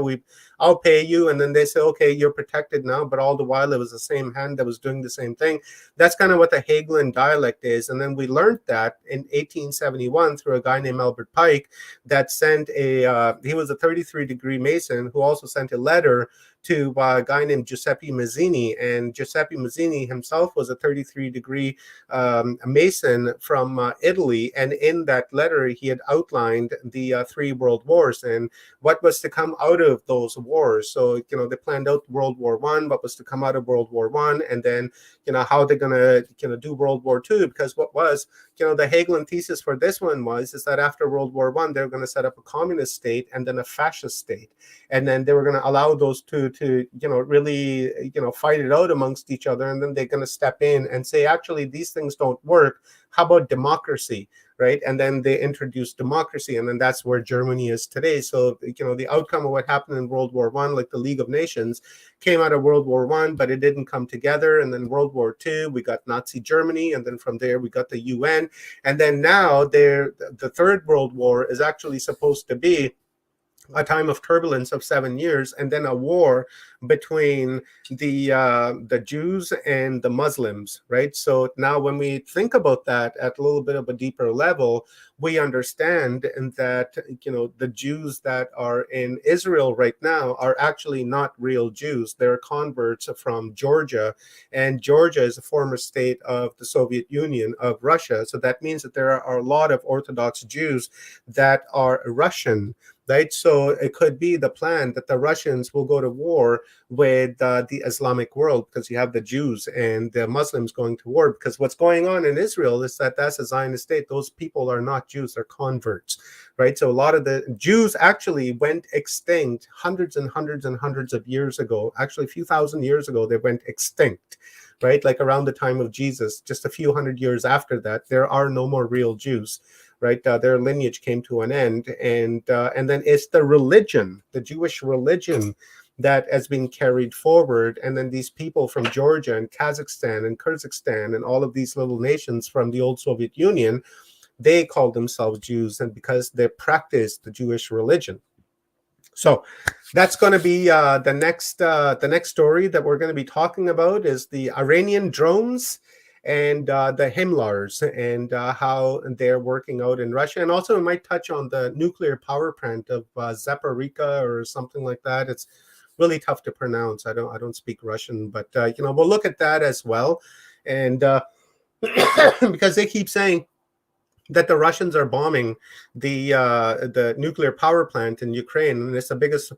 I'll pay you. And then they say, okay, you're protected now, but all the while it was the same hand that was doing the same thing. That's kind of what the Hagelin dialect is. And then we learned that in 1871 through a guy named Albert Pike that sent he was a 33-degree Mason who also sent a letter to a guy named Giuseppe Mazzini. And Giuseppe Mazzini himself was a 33-degree Mason from Italy. And in that letter, he had outlined the three world wars and what was to come out of those wars. So, they planned out World War One, what was to come out of World War One, and then, how they're going to, do World War Two. Because what was, the Hegelian thesis for this one is that after World War One, they're going to set up a communist state and then a fascist state. And then they were going to allow those two to, really, fight it out amongst each other. And then they're going to step in and say, actually, these things don't work. How about democracy? Right. And then they introduced democracy. And then that's where Germany is today. So, the outcome of what happened in World War One, like the League of Nations, came out of World War One, but it didn't come together. And then World War Two, we got Nazi Germany. And then from there, we got the UN. And then now the Third World War is actually supposed to be a time of turbulence of 7 years, and then a war between the Jews and the Muslims, right? So now when we think about that at a little bit of a deeper level, we understand that, the Jews that are in Israel right now are actually not real Jews. They're converts from Georgia, and Georgia is a former state of the Soviet Union, of Russia. So that means that there are a lot of Orthodox Jews that are Russian. Right, so it could be the plan that the Russians will go to war with the Islamic world, because you have the Jews and the Muslims going to war. Because what's going on in Israel is that that's a Zionist state. Those people are not Jews; they're converts, right? So a lot of the Jews actually went extinct hundreds and hundreds and hundreds of years ago. Actually, a few thousand years ago, they went extinct. Right, like around the time of Jesus, just a few hundred years after that, there are no more real Jews. Right, their lineage came to an end, and then it's the religion, the Jewish religion, that has been carried forward. And then these people from Georgia and Kazakhstan and Kyrgyzstan and all of these little nations from the old Soviet Union, they call themselves Jews, and because they practice the Jewish religion. So that's going to be the next story that we're going to be talking about is the Iranian drones and the HIMLARs and how they're working out in Russia. And also we might touch on the nuclear power plant of Zaporizhzhia or something like that. It's really tough to pronounce. I don't speak Russian, but we'll look at that as well. And because they keep saying that the Russians are bombing the nuclear power plant in Ukraine, and it's the biggest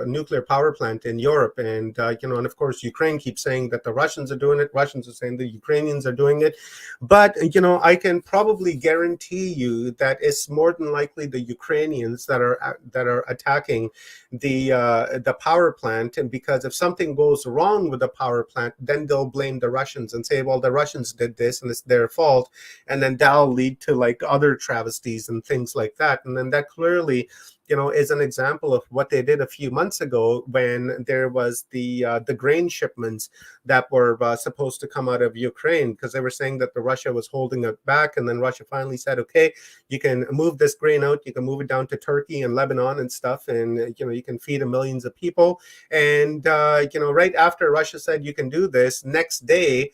nuclear power plant in Europe. And and of course Ukraine keeps saying that the Russians are doing it. Russians are saying the Ukrainians are doing it. But I can probably guarantee you that it's more than likely the Ukrainians that are attacking the power plant. And because if something goes wrong with the power plant, then they'll blame the Russians and say, well, the Russians did this and it's their fault, and then that'll lead to like other travesties and things like that. And then that clearly is an example of what they did a few months ago when there was the grain shipments that were supposed to come out of Ukraine, because they were saying that the Russia was holding it back, and then Russia finally said, okay, you can move this grain out, you can move it down to Turkey and Lebanon and stuff, and you can feed millions of people. And right after Russia said you can do this, next day,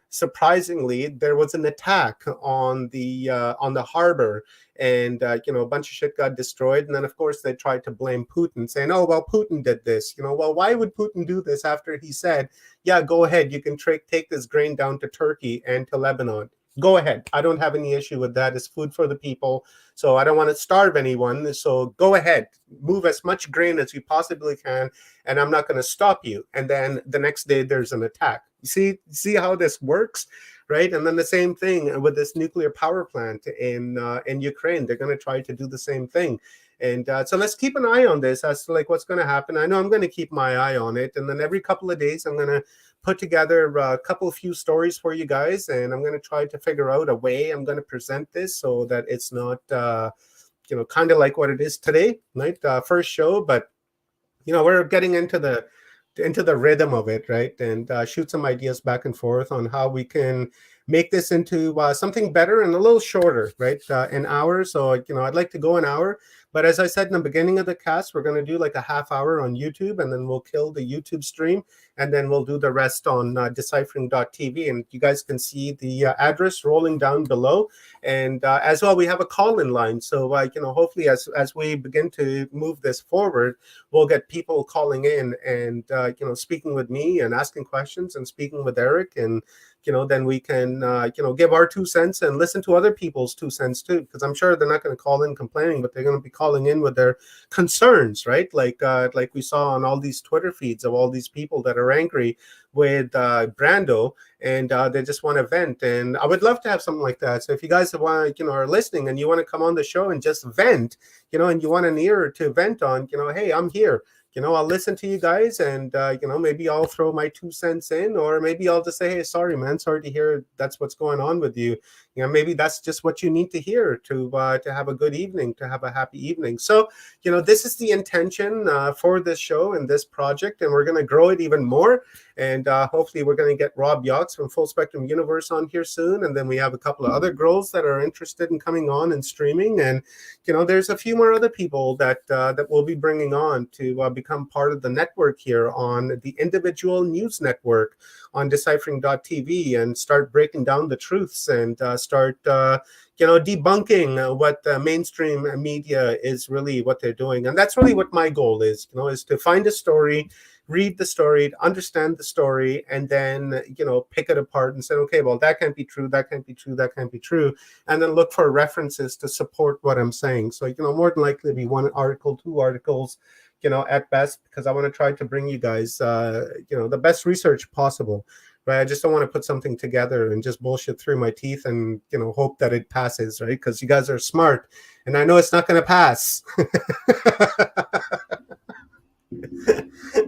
surprisingly, there was an attack on the harbor, and a bunch of shit got destroyed. And then of course they tried to blame Putin, saying, oh well, Putin did this. Well, why would Putin do this after he said, yeah, go ahead, you can take this grain down to Turkey and to Lebanon? Go ahead, I don't have any issue with that. It's food for the people, so I don't want to starve anyone, so go ahead, move as much grain as you possibly can, and I'm not going to stop you. And then the next day there's an attack. You see how this works, right? And then the same thing with this nuclear power plant in Ukraine. They're going to try to do the same thing. And so let's keep an eye on this as to like what's going to happen. I know I'm going to keep my eye on it, and then every couple of days I'm going to put together a few stories for you guys, and I'm going to try to figure out a way I'm going to present this so that it's not kind of like what it is today, right? First show, but we're getting into the rhythm of it, right? And shoot some ideas back and forth on how we can make this into something better and a little shorter, right? An hour. So, I'd like to go an hour. But as I said in the beginning of the cast, we're going to do like a half hour on YouTube, and then we'll kill the YouTube stream, and then we'll do the rest on deciphering.tv. And you guys can see the address rolling down below. And as well, we have a call-in line. So, hopefully as we begin to move this forward, we'll get people calling in and, speaking with me and asking questions and speaking with Eric. And, then we can, give our 2 cents and listen to other people's 2 cents too, because I'm sure they're not going to call in complaining, but they're going to be calling in with their concerns, right? Like we saw on all these Twitter feeds of all these people that are angry with Brando, and they just want to vent. And I would love to have something like that. So if you guys want, are listening and you want to come on the show and just vent, and you want an ear to vent on, hey, I'm here. I'll listen to you guys, and maybe I'll throw my 2 cents in, or maybe I'll just say, hey, sorry, man, sorry to hear that's what's going on with you. Maybe that's just what you need to hear to have a good evening, to have a happy evening. So, this is the intention for this show and this project, and we're going to grow it even more. And hopefully we're going to get Rob Yachts from Full Spectrum Universe on here soon. And then we have a couple of other girls that are interested in coming on and streaming. And, there's a few more other people that we'll be bringing on to become part of the network here on the individual news network on deciphering.tv, and start breaking down the truths and start debunking what the mainstream media is really what they're doing. And that's really what my goal is, is to find a story, read the story, understand the story, and then, pick it apart and say, okay, well, that can't be true, that can't be true, that can't be true. And then look for references to support what I'm saying. So, more than likely it'll be 1 article, 2 articles, at best, because I want to try to bring you guys, the best research possible. Right. I just don't want to put something together and just bullshit through my teeth and, hope that it passes. Right. Because you guys are smart, and I know it's not going to pass.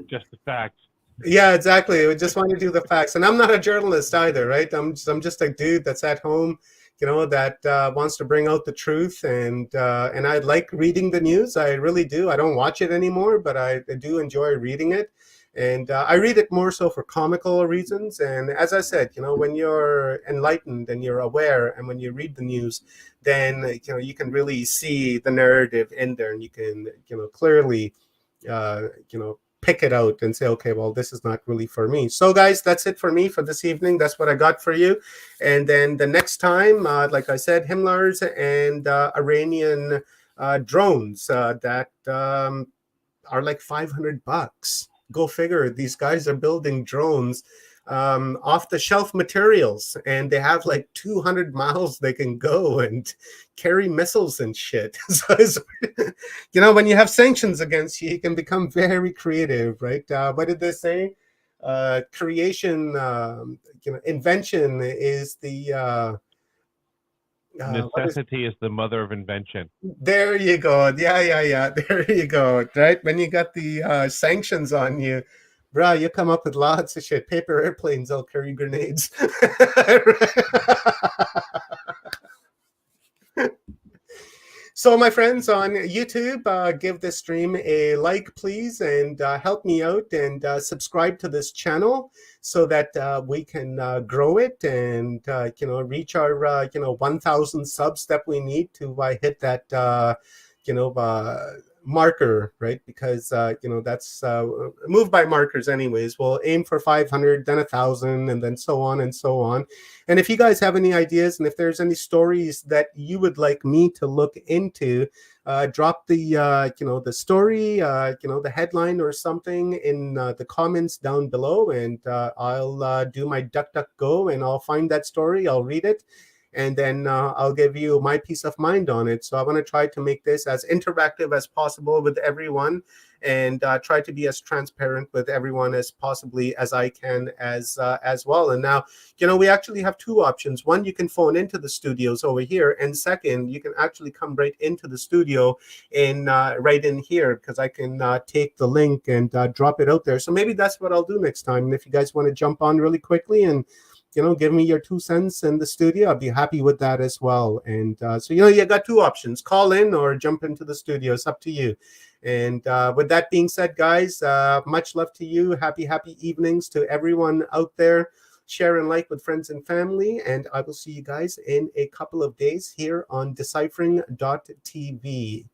Just the facts. Yeah, exactly. We just want to do the facts. And I'm not a journalist either. Right. I'm just a dude that's at home, that wants to bring out the truth. And I like reading the news. I really do. I don't watch it anymore, but I do enjoy reading it. And I read it more so for comical reasons. And as I said, when you're enlightened and you're aware, and when you read the news, then, you can really see the narrative in there, and you can, clearly, pick it out and say, okay, well, this is not really for me. So guys, that's it for me for this evening. That's what I got for you. And then the next time, like I said, Himmlers and Iranian drones that are like $500. Go figure. These guys are building drones off the shelf materials, and they have like 200 miles they can go and carry missiles and shit. So when you have sanctions against you, you can become very creative, right? What did they say? Creation, invention is the necessity is the mother of invention. There you go. Yeah. There you go. Right? When you got the sanctions on you, bro, you come up with lots of shit. Paper airplanes, they'll carry grenades. So, my friends on YouTube, give this stream a like, please, and help me out, and subscribe to this channel so that we can grow it and reach our 1,000 subs that we need to hit that marker, right? Because that's moved by markers anyways. We'll aim for 500, then 1,000, and then so on and so on. And if you guys have any ideas, and if there's any stories that you would like me to look into, drop the the story, the headline or something in the comments down below, and I'll do my DuckDuckGo, and I'll find that story, I'll read it, and then I'll give you my peace of mind on it. So I want to try to make this as interactive as possible with everyone, and try to be as transparent with everyone as possibly as I can as well. And now, we actually have 2 options. One, you can phone into the studios over here, and second, you can actually come right into the studio and right in here, because I can take the link and drop it out there. So maybe that's what I'll do next time. And if you guys want to jump on really quickly and give me your 2 cents in the studio, I'll be happy with that as well. And so, you got 2 options: call in or jump into the studio. It's up to you. And with that being said, guys, much love to you. Happy evenings to everyone out there. share and like with friends and family, and I will see you guys in a couple of days here on deciphering.tv.